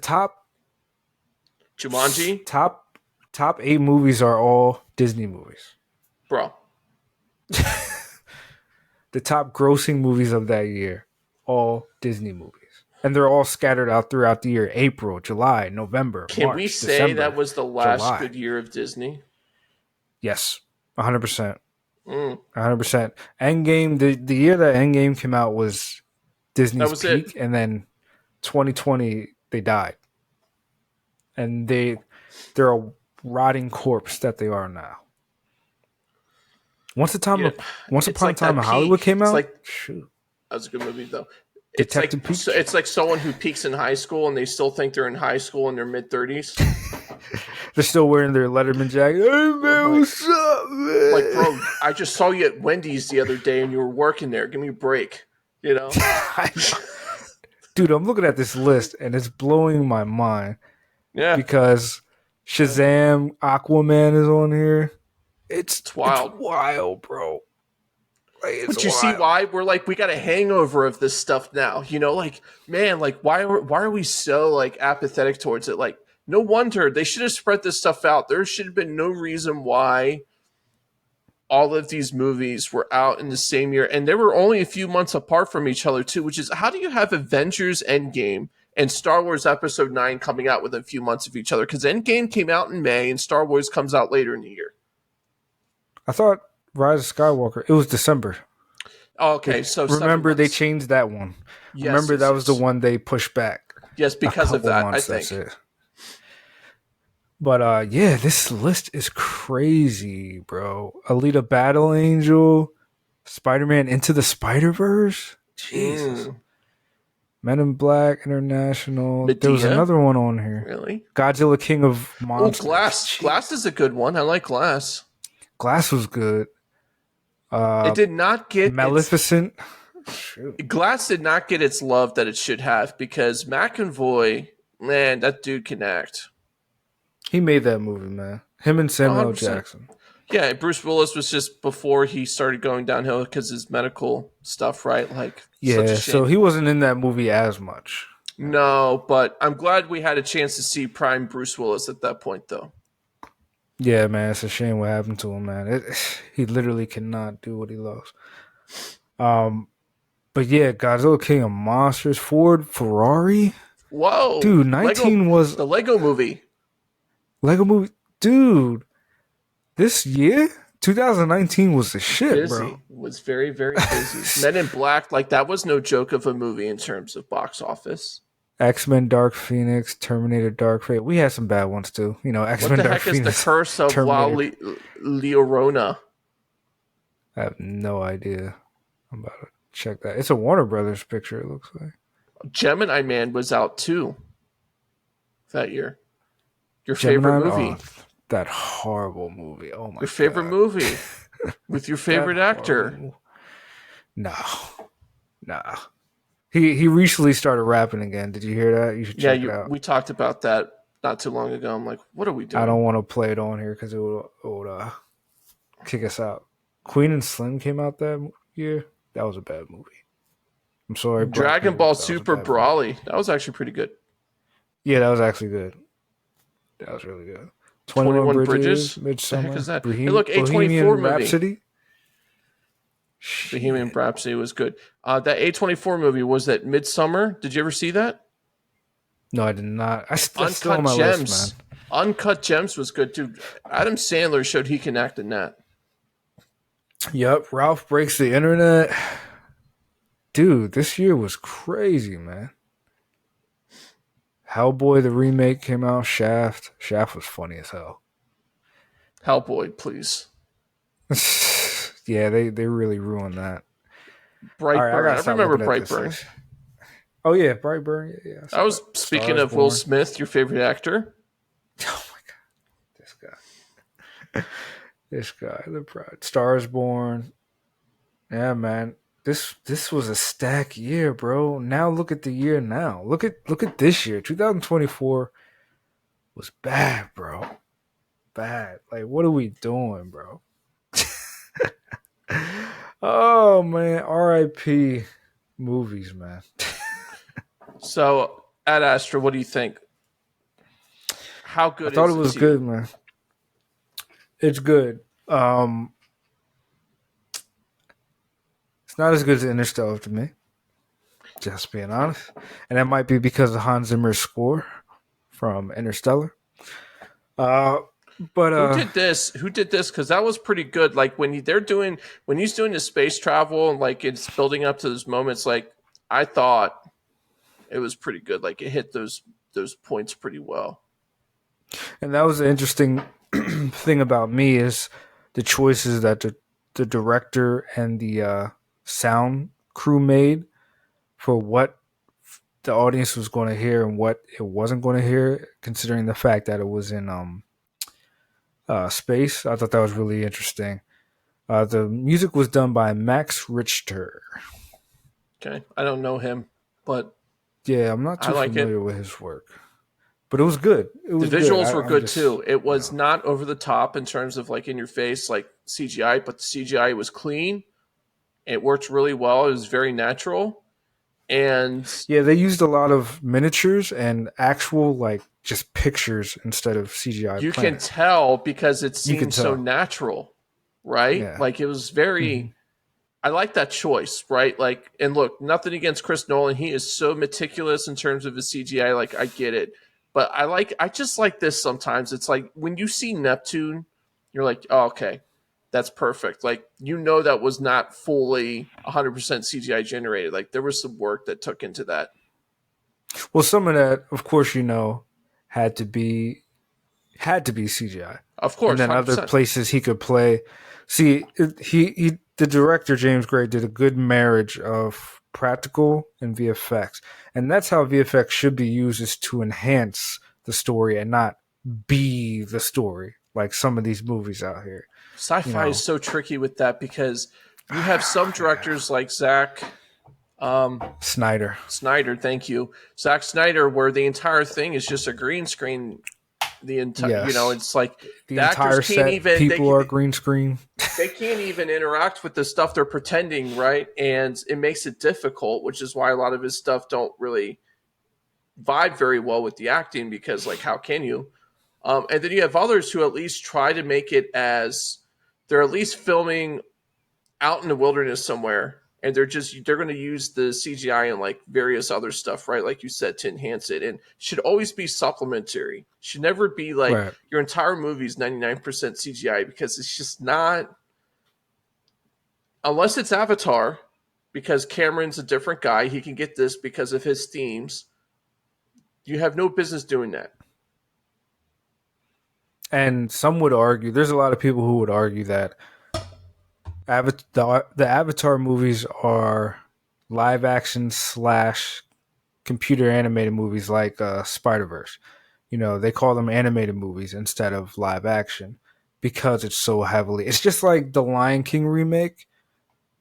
Jumanji, top 8 movies are all Disney movies. bro. The top grossing movies of that year, all Disney movies. And they're all scattered out throughout the year. April, July, November, Can March, we say December, that was the last July. good year of Disney? Yes, 100%. 100%. Endgame, the year that Endgame came out was Disney's peak. And then 2020, they died. And they're a rotting corpse that they are now. Once Upon a Time in Hollywood came out. Shoot, that was a good movie though. Detective Pikachu. It's like someone who peaks in high school and they still think they're in high school in their mid-30s. They're still wearing their Letterman jacket. Hey man, what's up, man? Like, bro, I just saw you at Wendy's the other day and you were working there. Give me a break. You know? Dude, I'm looking at this list and it's blowing my mind. Yeah. Because Shazam, Aquaman is on here. It's wild. It's wild, bro. Like, but you see why we're like, we got a hangover of this stuff now, like, man, like why are we so like apathetic towards it? Like, no wonder they should have spread this stuff out. There should have been no reason why all of these movies were out in the same year. And they were only a few months apart from each other too, which is how do you have Avengers Endgame and Star Wars Episode 9 coming out within a few months of each other. Because Endgame came out in May and Star Wars comes out later in the year. I thought Rise of Skywalker, it was December. Oh, okay, so remember they changed that one. Yes, remember that was the one they pushed back. Yes, because of that, months, I think. That's it. But yeah, this list is crazy, bro. Alita Battle Angel, Spider-Man Into the Spider-Verse. Jesus. Men in Black International. Medea? There was another one on here. Really? Godzilla King of Monsters. Oh, Glass. Jeez. Glass is a good one. I like Glass. Glass was good. It did not get Maleficent. Glass did not get its love that it should have because McAvoy, man, that dude can act. He made that movie, man. Him and Samuel L. Jackson. Yeah, Bruce Willis was just before he started going downhill because his medical stuff, right? Like, yeah, so he wasn't in that movie as much. No, but I'm glad we had a chance to see prime Bruce Willis at that point, though. Yeah, man, it's a shame what happened to him, man. He literally cannot do what he loves. But yeah, Godzilla King of Monsters, Ford, Ferrari. Whoa, dude, 19 was the Lego movie. Dude, this year, 2019 was the shit, busy. Bro. It was very, very busy. Men in Black, like that was no joke of a movie in terms of box office. X-Men Dark Phoenix, Terminator Dark Fate. We had some bad ones too. You know, X-Men Dark Phoenix. What the heck is the Curse of La Llorona? I have no idea. I'm about to check that. It's a Warner Brothers picture, it looks like. Gemini Man was out too that year. Your Gemini, favorite movie. Oh, that horrible movie. Oh my god. Your favorite movie with your favorite actor. No. Nah. He recently started rapping again. Did you hear that? You should check it out. We talked about that not too long ago. I'm like, what are we doing? I don't want to play it on here because it would kick us out. Queen and Slim came out that year. That was a bad movie. I'm sorry. Dragon Ball Super Brawly. That was actually pretty good. Yeah, that was actually good. That was really good. 21 Bridges. Midsummer. The heck is that? Hey, look, A24 Rhapsody. Bohemian Rhapsody was good. That A24 movie, was that Midsummer? Did you ever see that? No, I did not. Uncut Gems. Man. Uncut Gems was good, too. Adam Sandler showed he can act in that. Yep. Ralph Breaks the Internet. Dude, this year was crazy, man. Hellboy, the remake came out. Shaft. Shaft was funny as hell. Hellboy, please. Yeah, they really ruined that. Brightburn. Right, I remember Brightburn. Oh, yeah, Brightburn. Yeah, I was speaking of Will Smith, your favorite actor. Oh, my God. This guy, the Pride. Stars Born. Yeah, man. This was a stack year, bro. Now look at the year now. Look at this year. 2024 was bad, bro. Bad. Like, what are we doing, bro? Oh, man. R.I.P. movies, man. So, Ad Astra, what do you think? How good is it? I thought it was good, man. It's good. It's not as good as Interstellar to me. Just being honest. And that might be because of Hans Zimmer's score from Interstellar. But who did this? Because that was pretty good. Like when he's doing the space travel and like it's building up to those moments, like I thought it was pretty good. Like it hit those points pretty well. And that was the interesting thing about me is the choices that the director and the sound crew made for what the audience was going to hear and what it wasn't going to hear, considering the fact that it was in space. I thought that was really interesting. The music was done by Max Richter. Okay, I don't know him, but yeah, I'm not too familiar with his work. But it was good. The visuals were good too. It was not over the top in terms of like in your face, like CGI, but the CGI was clean. It worked really well. It was very natural. And yeah, they used a lot of miniatures and actual like just pictures instead of CGI. You can tell because it seemed so natural, right? Yeah. Like it was very I like that choice, right? Like, and look, nothing against Chris Nolan. He is so meticulous in terms of his CGI. Like, I get it. But I just like this sometimes. It's like when you see Neptune, you're like, oh, okay, that's perfect. Like, that was not fully 100% CGI generated. Like, there was some work that took into that. Well, some of that, of course, had to be CGI. Of course, and then 100%. other places he could play. See, the director James Gray did a good marriage of practical and VFX, and that's how VFX should be used, is to enhance the story and not be the story like some of these movies out here. Sci-fi is so tricky with that because you have some directors like Zack Snyder, thank you, Zack Snyder, where the entire thing is just a green screen. The entire, it's like the entire set. People are green screen. They can't even interact with the stuff they're pretending, right? And it makes it difficult, which is why a lot of his stuff don't really vibe very well with the acting, because, like, how can you? And then you have others who at least try to make it as they're at least filming out in the wilderness somewhere, and they're going to use the CGI and like various other stuff, right? Like you said, to enhance it, and should always be supplementary. Should never be like your entire movie is 99% CGI, because it's just not, unless it's Avatar, because Cameron's a different guy. He can get this because of his themes. You have no business doing that. And some would argue, there's a lot of people who would argue that the Avatar movies are live action / computer animated movies, like Spider-Verse. They call them animated movies instead of live action because it's so heavily. It's just like the Lion King remake.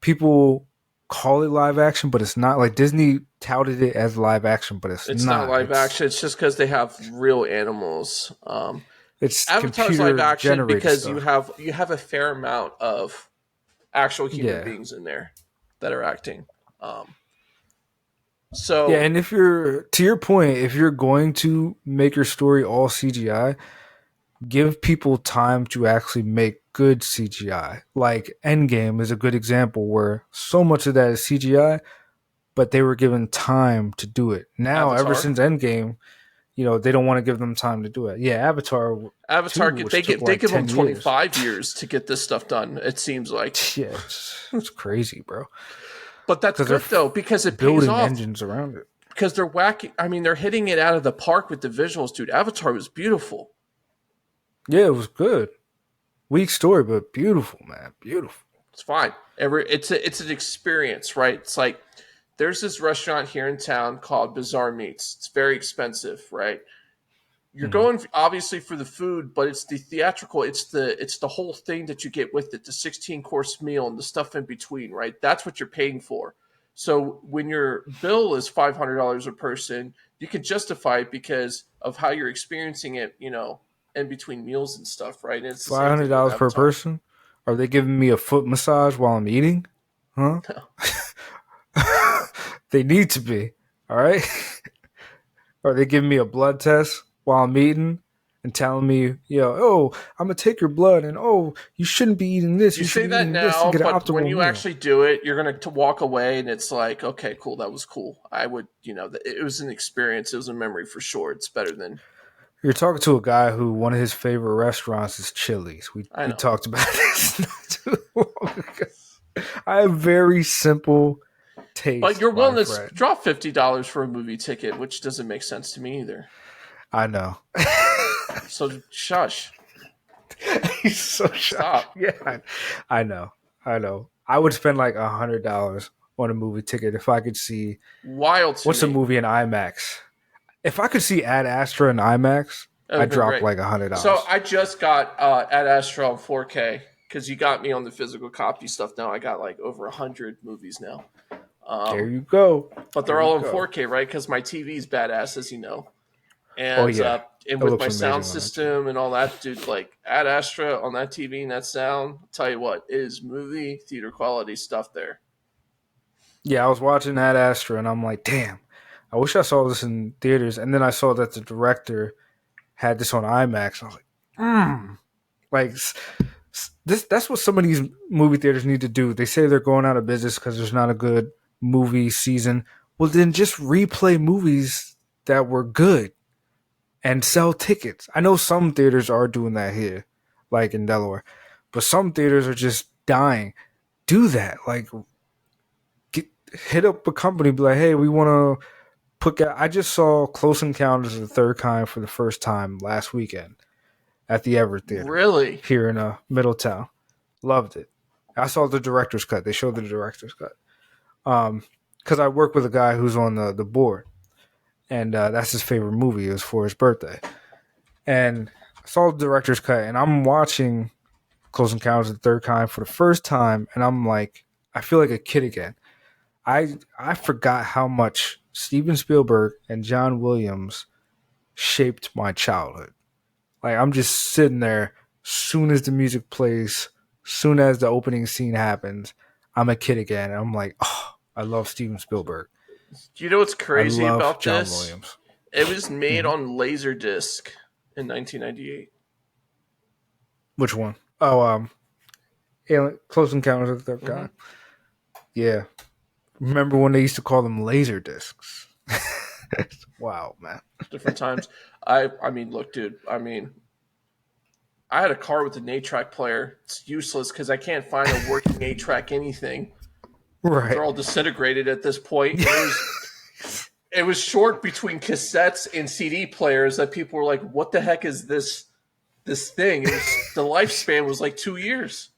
People call it live action, but it's not. Like, Disney touted it as live action, but it's not live action. It's just because they have real animals. It's Avatar's live action because stuff. you have a fair amount of actual human beings in there that are acting. So yeah, and if you're, to your point, if you're going to make your story all CGI, give people time to actually make good CGI. Like Endgame is a good example where so much of that is CGI, but they were given time to do it. Now, Avatar. ever since Endgame, they don't want to give them time to do it. Yeah, Avatar, they give them 25 years to get this stuff done, it seems like. Yeah, it's crazy, bro. But that's good, though, because it pays off. Building engines around it. Because they're whacking. I mean, they're hitting it out of the park with the visuals, dude. Avatar was beautiful. Yeah, it was good. Weak story, but beautiful, man. Beautiful. It's fine. It's an experience, right? It's like, there's this restaurant here in town called Bizarre Meats. It's very expensive, right? You're going obviously for the food, but it's the theatrical. It's the whole thing that you get with it, the 16-course meal and the stuff in between, right? That's what you're paying for. So when your bill is $500 a person, you can justify it because of how you're experiencing it, in between meals and stuff, right? And it's $500 per person. Are they giving me a foot massage while I'm eating? Huh? No. They need to be. All right. Are they giving me a blood test while I'm eating and telling me, I'm gonna take your blood, and you shouldn't be eating this. You say that now, but when you actually do it, you're gonna walk away, and it's like, okay, cool, that was cool. I would, it was an experience. It was a memory for sure. It's better than. You're talking to a guy who one of his favorite restaurants is Chili's. We talked about this not too long ago. I have very simple taste. But you're willing to drop $50 for a movie ticket, which doesn't make sense to me either. I know. So shush. He's so shocked. Yeah, I know. I would spend like $100 on a movie ticket if I could see. Wild. What's a movie in IMAX? If I could see Ad Astra in IMAX, I'd drop like $100. So I just got Ad Astra on 4K because you got me on the physical copy stuff. Now I got like over 100 movies now. There you go. But they're all in 4K, right? Because my TV's badass, as you know. And and with my sound system and all that, dude, like Ad Astra on that TV and that sound, I'll tell you what, it is movie theater quality stuff there. Yeah, I was watching Ad Astra and I'm like, damn, I wish I saw this in theaters. And then I saw that the director had this on IMAX. And I was like, like That's what some of these movie theaters need to do. They say they're going out of business because there's not a good movie season. Well, then just replay movies that were good and sell tickets. I know some theaters are doing that here, like in Delaware, but some theaters are just dying. Do that. Like, hit up a company, be like, hey, we want to put. I just saw Close Encounters of the Third Kind for the first time last weekend at the Everett Theater. Really? Here in Middletown. Loved it. I saw the director's cut. They showed the director's cut. Because I work with a guy who's on the board, and that's his favorite movie. It was for his birthday, and I saw the director's cut, and I'm watching Close Encounters of the Third Kind for the first time, and I'm like, I feel like a kid again. I forgot how much Steven Spielberg and John Williams shaped my childhood. Like, I'm just sitting there, soon as the music plays, soon as the opening scene happens, I'm a kid again. And I'm like, oh, I love Steven Spielberg. You know what's crazy about John this? Williams. It was made on Laserdisc in 1998. Which one? Oh, Close Encounters of the Third Kind. Yeah. Remember when they used to call them laser discs? Wow, man. Different times. I mean, look, dude. I mean, I had a car with an 8-track player. It's useless because I can't find a working 8-track anything. Right. They're all disintegrated at this point. It was short between cassettes and CD players that people were like, what the heck is this thing? The lifespan was like 2 years.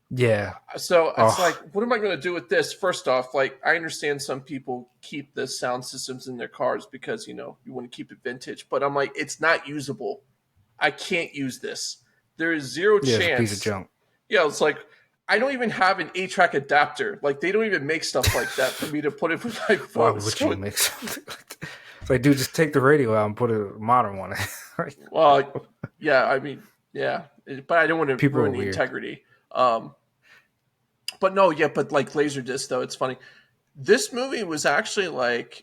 Yeah. So it's like, what am I going to do with this? First off, like, I understand some people keep the sound systems in their cars because, you want to keep it vintage. But I'm like, it's not usable. I can't use this. There is zero chance. It's a piece of junk. Yeah, it's like, I don't even have an 8-track adapter. Like, they don't even make stuff like that for me to put it with my phone. Why would you make something like that? It's like, dude, just take the radio out and put a modern one in. Well, yeah, I mean, yeah. But I don't want to ruin the integrity. But no, yeah, but like Laserdisc, though, it's funny. This movie was actually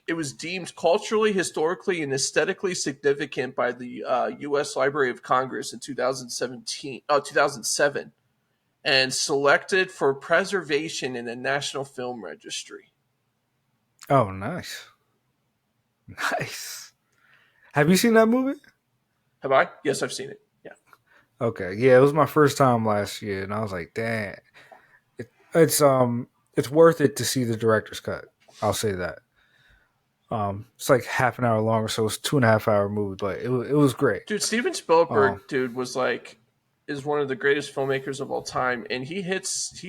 it was deemed culturally, historically, and aesthetically significant by the U.S. Library of Congress in 2007, and selected for preservation in the National Film Registry. Oh, nice. Nice. Have you seen that movie? Have I? Yes, I've seen it. Yeah. Okay. Yeah, it was my first time last year, and I was like, damn. It's worth it to see the director's cut. I'll say that. It's like half an hour longer, so it's 2.5 hour movie, but it was great. Dude, Steven Spielberg, is one of the greatest filmmakers of all time, and he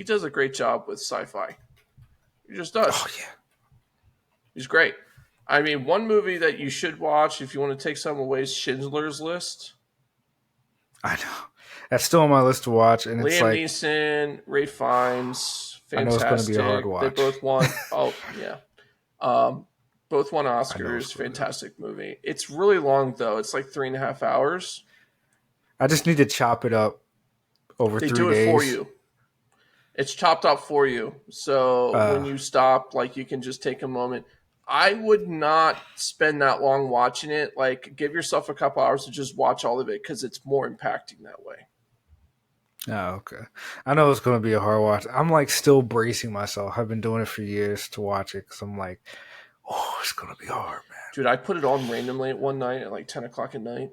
does a great job with sci-fi. He just does. Oh yeah, he's great. I mean, one movie that you should watch if you want to take some away is Schindler's List. I know. That's still on my list to watch, and it's Liam Neeson, Ralph Fiennes, fantastic. I know it's going to be a hard watch. They both won. Oh yeah, both won Oscars. Fantastic movie. It's really long though. It's like 3.5 hours. I just need to chop it up over 3 days. They do it for you. It's chopped up for you. So when you stop, like, you can just take a moment. I would not spend that long watching it. Like, give yourself a couple hours to just watch all of it because it's more impacting that way. Oh, okay. I know it's going to be a hard watch. I'm like still bracing myself. I've been doing it for years to watch it because I'm like, oh, it's going to be hard, man. Dude, I put it on randomly at one night at like 10 o'clock at night.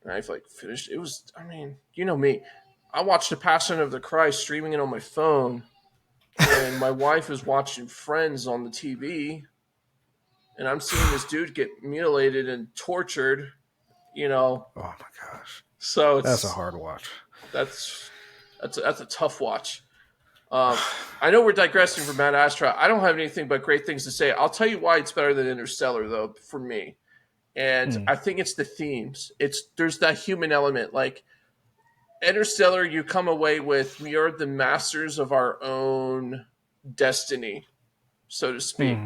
And I've like finished. It was, I mean, you know me. I watched The Passion of the Christ streaming it on my phone. And my wife is watching Friends on the TV. And I'm seeing this dude get mutilated and tortured, Oh my gosh. So that's a hard watch. That's a tough watch. I know we're digressing from Ad Astra. I don't have anything but great things to say. I'll tell you why it's better than Interstellar, though, for me. And I think it's the themes. There's that human element. Like Interstellar, you come away with, we are the masters of our own destiny, so to speak.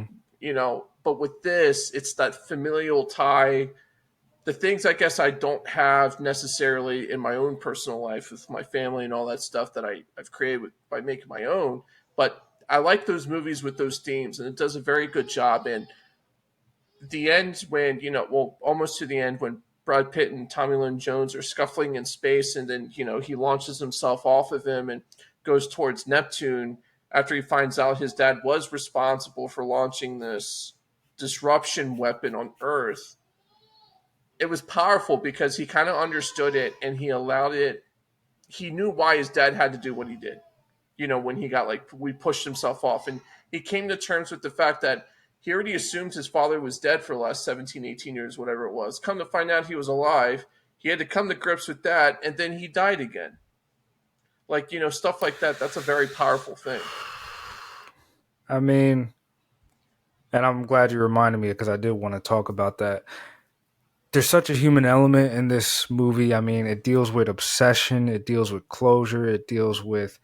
But with this, it's that familial tie. The things I guess I don't have necessarily in my own personal life with my family and all that stuff that I've created by making my own. But I like those movies with those themes, and it does a very good job. And the end when, almost to the end when Brad Pitt and Tommy Lynn Jones are scuffling in space, and then he launches himself off of him and goes towards Neptune after he finds out his dad was responsible for launching this disruption weapon on Earth. It was powerful because he kind of understood it, and he allowed it. He knew why his dad had to do what he did. When he got we pushed himself off, and he came to terms with the fact that he already assumed his father was dead for the last 17, 18 years, whatever it was. Come to find out he was alive. He had to come to grips with that, and then he died again. Stuff like that, that's a very powerful thing. I mean, and I'm glad you reminded me because I did want to talk about that. There's such a human element in this movie. I mean, it deals with obsession. It deals with closure. It deals with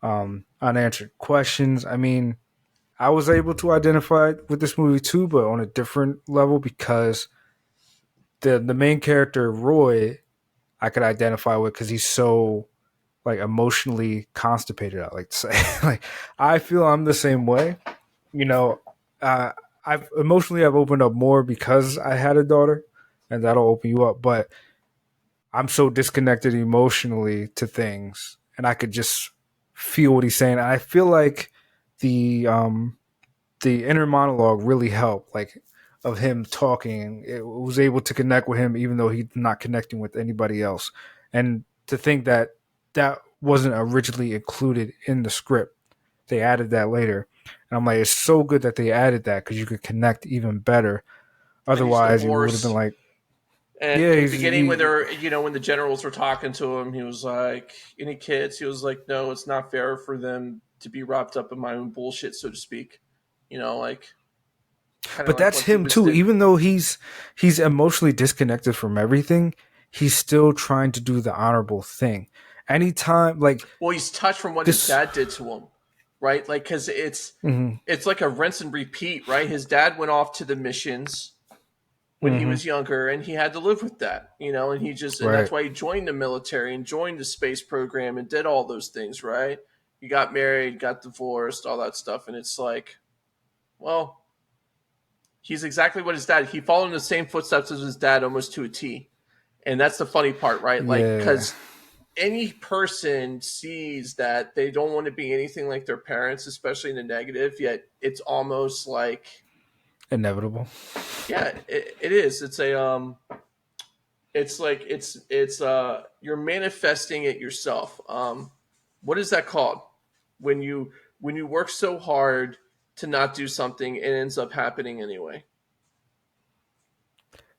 unanswered questions. I mean, I was able to identify with this movie too, but on a different level because the main character, Roy, I could identify with because he's so emotionally constipated, I like to say. I feel I'm the same way. I've opened up more because I had a daughter, and that'll open you up. But I'm so disconnected emotionally to things, and I could just feel what he's saying. And I feel like the inner monologue really helped, of him talking. It was able to connect with him, even though he's not connecting with anybody else. And to think that wasn't originally included in the script, they added that later. And I'm like, it's so good that they added that because you could connect even better. Otherwise, you would have been like, and in the beginning, when when the generals were talking to him, he was like, "Any kids?" He was like, "No, it's not fair for them to be wrapped up in my own bullshit, so to speak." But that's him too. Even though he's emotionally disconnected from everything, he's still trying to do the honorable thing. Anytime, he's touched from what his dad did to him, right? Because it's like a rinse and repeat, right? His dad went off to the missions when he was younger, and he had to live with that, and he just, and that's why he joined the military and joined the space program and did all those things, right? He got married, got divorced, all that stuff, and it's like, well, he's exactly what his dad. He followed in the same footsteps as his dad, almost to a T, and that's the funny part, right? Because any person sees that they don't want to be anything like their parents, especially in the negative. Yet it's almost like inevitable. Yeah, it is. It's a it's like it's you're manifesting it yourself. What is that called? When you work so hard to not do something, it ends up happening anyway.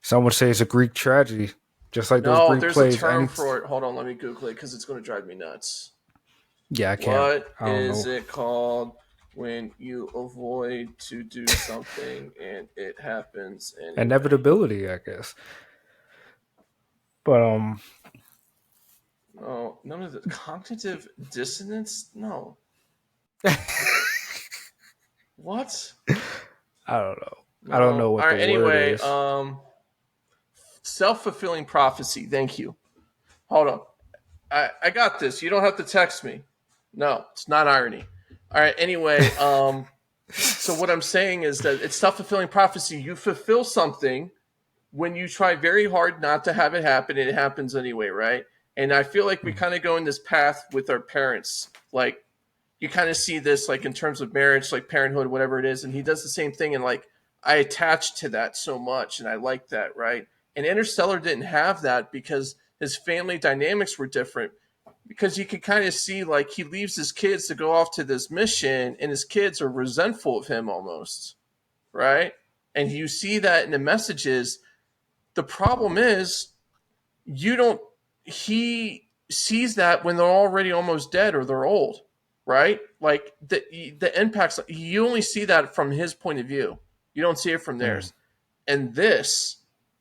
Some would say it's a Greek tragedy, just like those Greek plays. No, there's a term for it. Hold on, let me Google it because it's going to drive me nuts. Yeah, I can't. What is it called when you avoid to do something and it happens anyway? Inevitability, I guess. But no, none of the cognitive dissonance. No. What? I don't know. No. I don't know what. All right. Anyway, self-fulfilling prophecy. Thank you. Hold on. I got this. You don't have to text me. No, it's not irony. All right. Anyway, so what I'm saying is that it's self-fulfilling prophecy. You fulfill something when you try very hard not to have it happen, and it happens anyway, right? And I feel like we kind of go in this path with our parents. Like, you kind of see this, like, in terms of marriage, like parenthood, whatever it is. And he does the same thing. And, like, I attach to that so much, and I like that, right? And Interstellar didn't have that because his family dynamics were different. Because you could kind of see, like, he leaves his kids to go off to this mission, and his kids are resentful of him almost, right? And you see that in the messages. The problem is, he sees that when they're already almost dead or they're old, right? Like, the impacts, you only see that from his point of view. You don't see it from theirs. And this,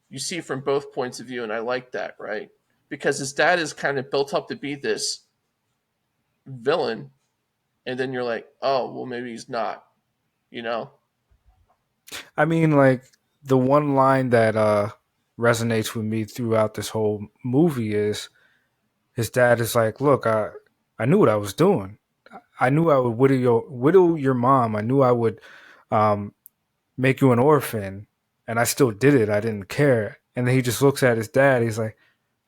you see from both points of view, and I like that, right? Because his dad is kind of built up to be this villain, and then you're like, oh, well, maybe he's not, I mean, like, the one line that resonates with me throughout this whole movie is his dad is like, look, I knew what I was doing. I knew I would widow your mom. I knew I would make you an orphan, and I still did it. I didn't care. And then he just looks at his dad. He's like,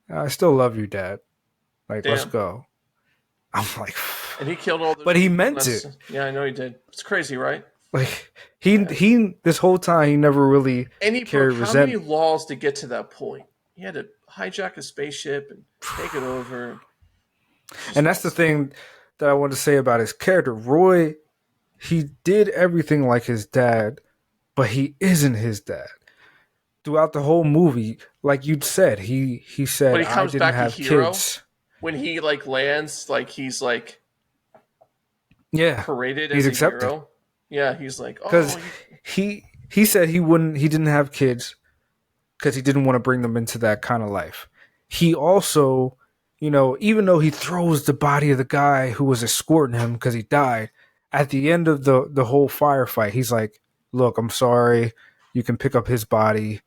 I still love you, Dad. Like, let's Damn. go. I'm like, and he killed all those but he people. meant it. Yeah, I know he did. It's crazy, right? Like he this whole time he never really and he carried broke how many resentment. laws to get to that point? He had to hijack a spaceship and take it over. And that's the thing that I want to say about his character. Roy, he did everything like his dad, but he isn't his dad. Throughout the whole movie, like you'd said, he said, But he I comes didn't back a have hero kids. when he like lands, like he's like Yeah. paraded He's as a accepted. hero. Yeah, he's like, Because he said he didn't have kids because he didn't want to bring them into that kind of life. He also, even though he throws the body of the guy who was escorting him because he died, at the end of the whole firefight, he's like, look, I'm sorry. You can pick up his body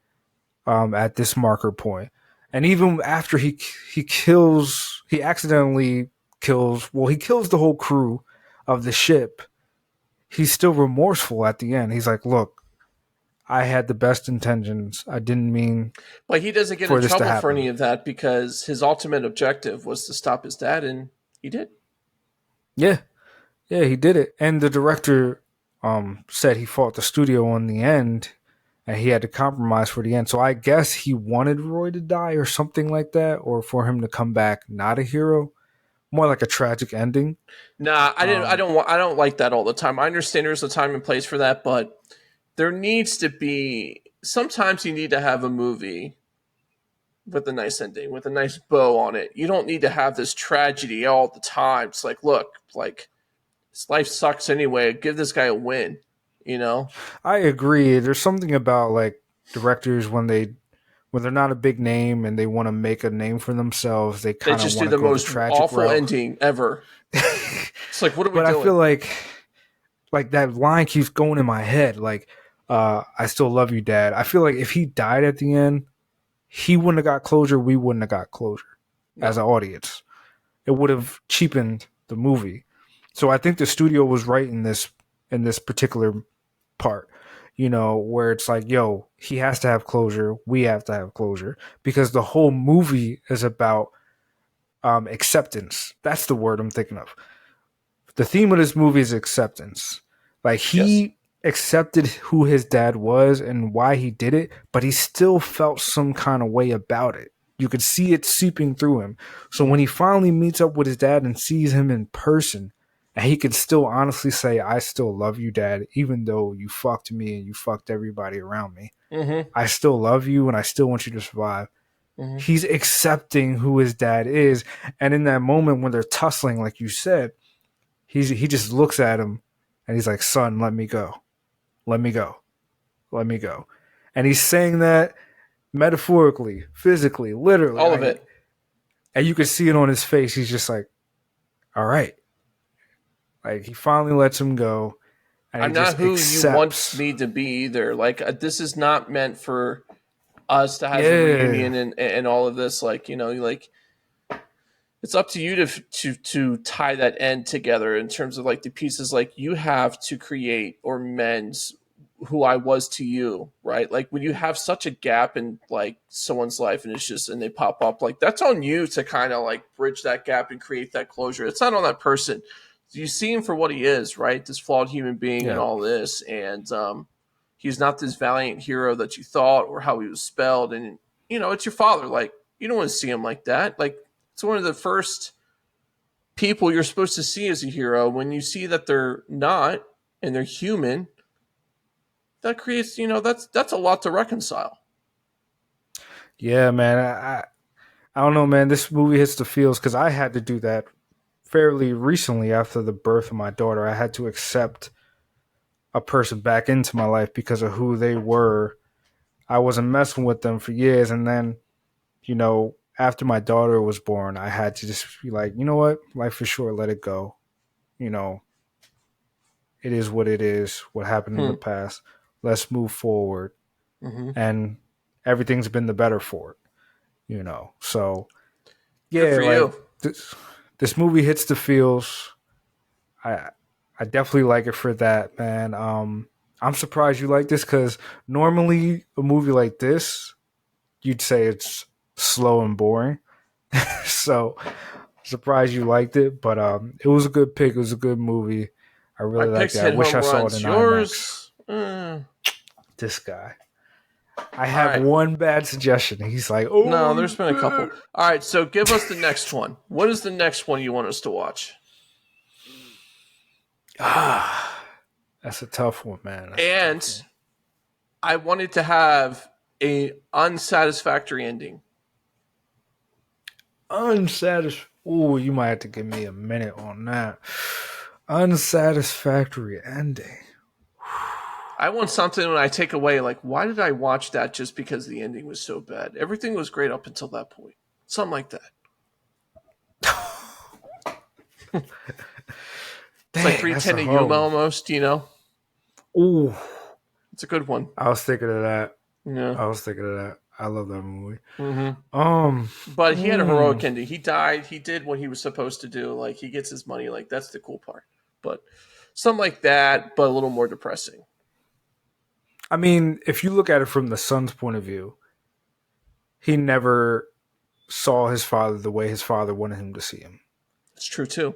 at this marker point. And even after he accidentally kills the whole crew of the ship. He's still remorseful at the end. He's like, look, I had the best intentions. I didn't mean but he doesn't get in for this to trouble for happen. any of that because his ultimate objective was to stop his dad, and he did. Yeah, he did it. And the director said he fought the studio in the end, and he had to compromise for the end. So I guess he wanted Roy to die or something like that, or for him to come back not a hero, more like a tragic ending. Nah, I didn't. I don't like that all the time. I understand there's a time and place for that, but there needs to be. Sometimes you need to have a movie with a nice ending, with a nice bow on it. You don't need to have this tragedy all the time. It's like, look, like his life sucks anyway. Give this guy a win, you know? I agree. There's something about like directors when they're not a big name and they want to make a name for themselves, they They kind of just do want to the go the most tragic awful route. ending ever. It's like, what are we But doing? I feel like that line keeps going in my head. Like, I still love you, Dad. I feel like if he died at the end, he wouldn't have got closure. We wouldn't have got closure as No. an audience. It would have cheapened the movie. So I think the studio was right in this particular part, where it's like, yo, he has to have closure. We have to have closure because the whole movie is about acceptance. That's the word I'm thinking of. The theme of this movie is acceptance. Like Yes. he accepted who his dad was and why he did it, but he still felt some kind of way about it. You could see it seeping through him. So when he finally meets up with his dad and sees him in person, and he could still honestly say, I still love you, Dad, even though you fucked me and you fucked everybody around me. Mm-hmm. I still love you and I still want you to survive. Mm-hmm. He's accepting who his dad is. And in that moment when they're tussling, like you said, he just looks at him and he's like, son, let me go. Let me go. Let me go. And he's saying that metaphorically, physically, literally. All of it. And you can see it on his face. He's just like, all right. Like he finally lets him go. And I'm he not just who accepts. you want me to be either. Like, this is not meant for us to have a Yeah. reunion and all of this. Like, like it's up to you to tie that end together in terms of like the pieces like you have to create or mend who I was to you, right? Like when you have such a gap in like someone's life and it's just and they pop up, like that's on you to kind of like bridge that gap and create that closure. It's not on that person. You see him for what he is, right? This flawed human being and all this, and he's not this valiant hero that you thought or how he was spelled. And it's your father. Like you don't want to see him like that. Like it's one of the first people you're supposed to see as a hero. When you see that they're not and they're human, that creates, that's a lot to reconcile. Yeah, man. I don't know, man. This movie hits the feels because I had to do that fairly recently after the birth of my daughter. I had to accept a person back into my life because of who they were. I wasn't messing with them for years, and then, after my daughter was born, I had to just be like, you know what, life is short, let it go. It is what it is. What happened in the past. Let's move forward, and everything's been the better for it. So Good yeah, for like you. this movie hits the feels. I definitely like it for that, man. I'm surprised you like this because normally a movie like this, you'd say it's slow and boring. So surprised you liked it, but it was a good pick. It was a good movie. I really liked it. I wish I saw it in IMAX. This guy. I have one bad suggestion. He's like, oh no, there's been a couple. All right, so give us the next one. What is the next one you want us to watch? That's a tough one, man. And I wanted to have a unsatisfactory ending. Ooh, you might have to give me a minute on that. Unsatisfactory ending. I want something when I take away, like, why did I watch that just because the ending was so bad? Everything was great up until that point. Something like that. It's like 310 to Yuma almost, you know? Ooh. It's a good one. I was thinking of that. Yeah. I was thinking of that. I love that movie. Mm-hmm. But he had a heroic ending. He died. He did what he was supposed to do. Like, he gets his money. Like, that's the cool part. But something like that, but a little more depressing. I mean, if you look at it from the son's point of view, he never saw his father the way his father wanted him to see him. It's true, too.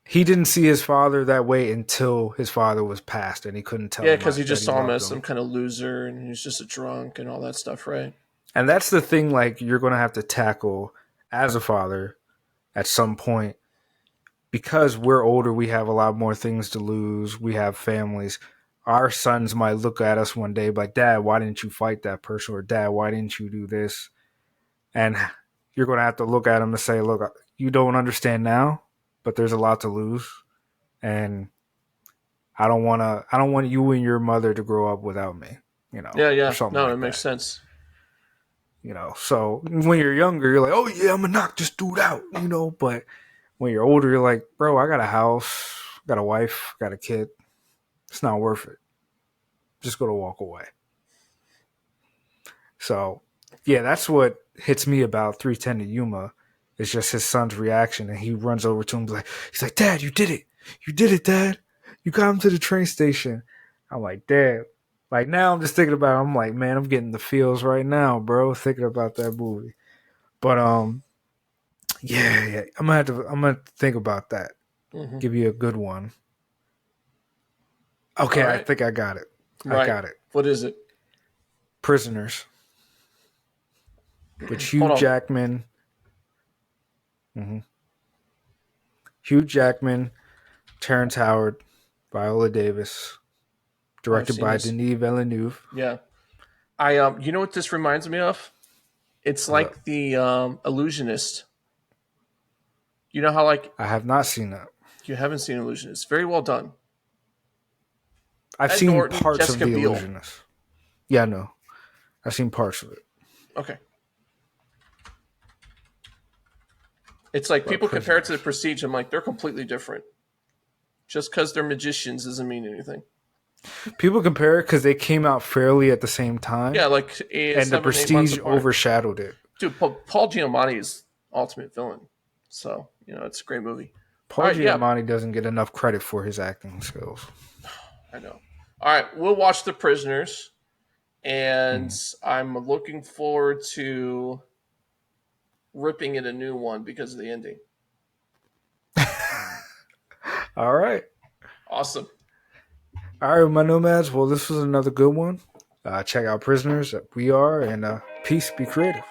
He didn't see his father that way until his father was passed, and he couldn't tell him. Yeah, because he just saw him as some kind of loser, and he's just a drunk and all that stuff, right? And that's the thing, like, you're going to have to tackle as a father at some point. Because we're older, we have a lot more things to lose. We have families. Our sons might look at us one day like, Dad, why didn't you fight that person? Or Dad, why didn't you do this? And you're going to have to look at them and say, look, you don't understand now, but there's a lot to lose. And I don't want you and your mother to grow up without me, you know. Yeah. No, it makes sense. You know, so when you're younger, you're like, oh yeah, I'm going to knock this dude out, you know. But when you're older, you're like, bro, I got a house, got a wife, got a kid. It's not worth it. Just go to walk away. So, yeah, that's what hits me about 310 to Yuma. It's just his son's reaction, and he runs over to him. He's like, Dad, you did it. You did it, Dad. You got him to the train station. I'm like, Dad. Like, now I'm just thinking about it. I'm like, man, I'm getting the feels right now, bro, thinking about that movie. But, yeah, I'm gonna think about that. Mm-hmm. Give you a good one. Okay, right. I think I got it. Right. I got it. What is it? Prisoners. With Hugh Jackman. Mm-hmm. Hugh Jackman, Terrence Howard, Viola Davis, directed by Denis Villeneuve. Yeah. You know what this reminds me of? It's like the Illusionist. You know how, like, I have not seen that. You haven't seen Illusionist. Very well done. I've seen parts Jessica of The Illusionist. Yeah, no. I've seen parts of it. Okay. It's like people compare it to The Prestige. I'm like, they're completely different. Just because they're magicians doesn't mean anything. People compare it because they came out fairly at the same time. Yeah, like and The Prestige overshadowed it. Dude, Paul Giamatti is ultimate villain. So, you know, it's a great movie. Paul Giamatti doesn't get enough credit for his acting skills. I know. All right, we'll watch The Prisoners. And I'm looking forward to ripping it a new one because of the ending. All right. Awesome. All right, my nomads. Well, this was another good one. Check out Prisoners. We are, and peace. Be creative.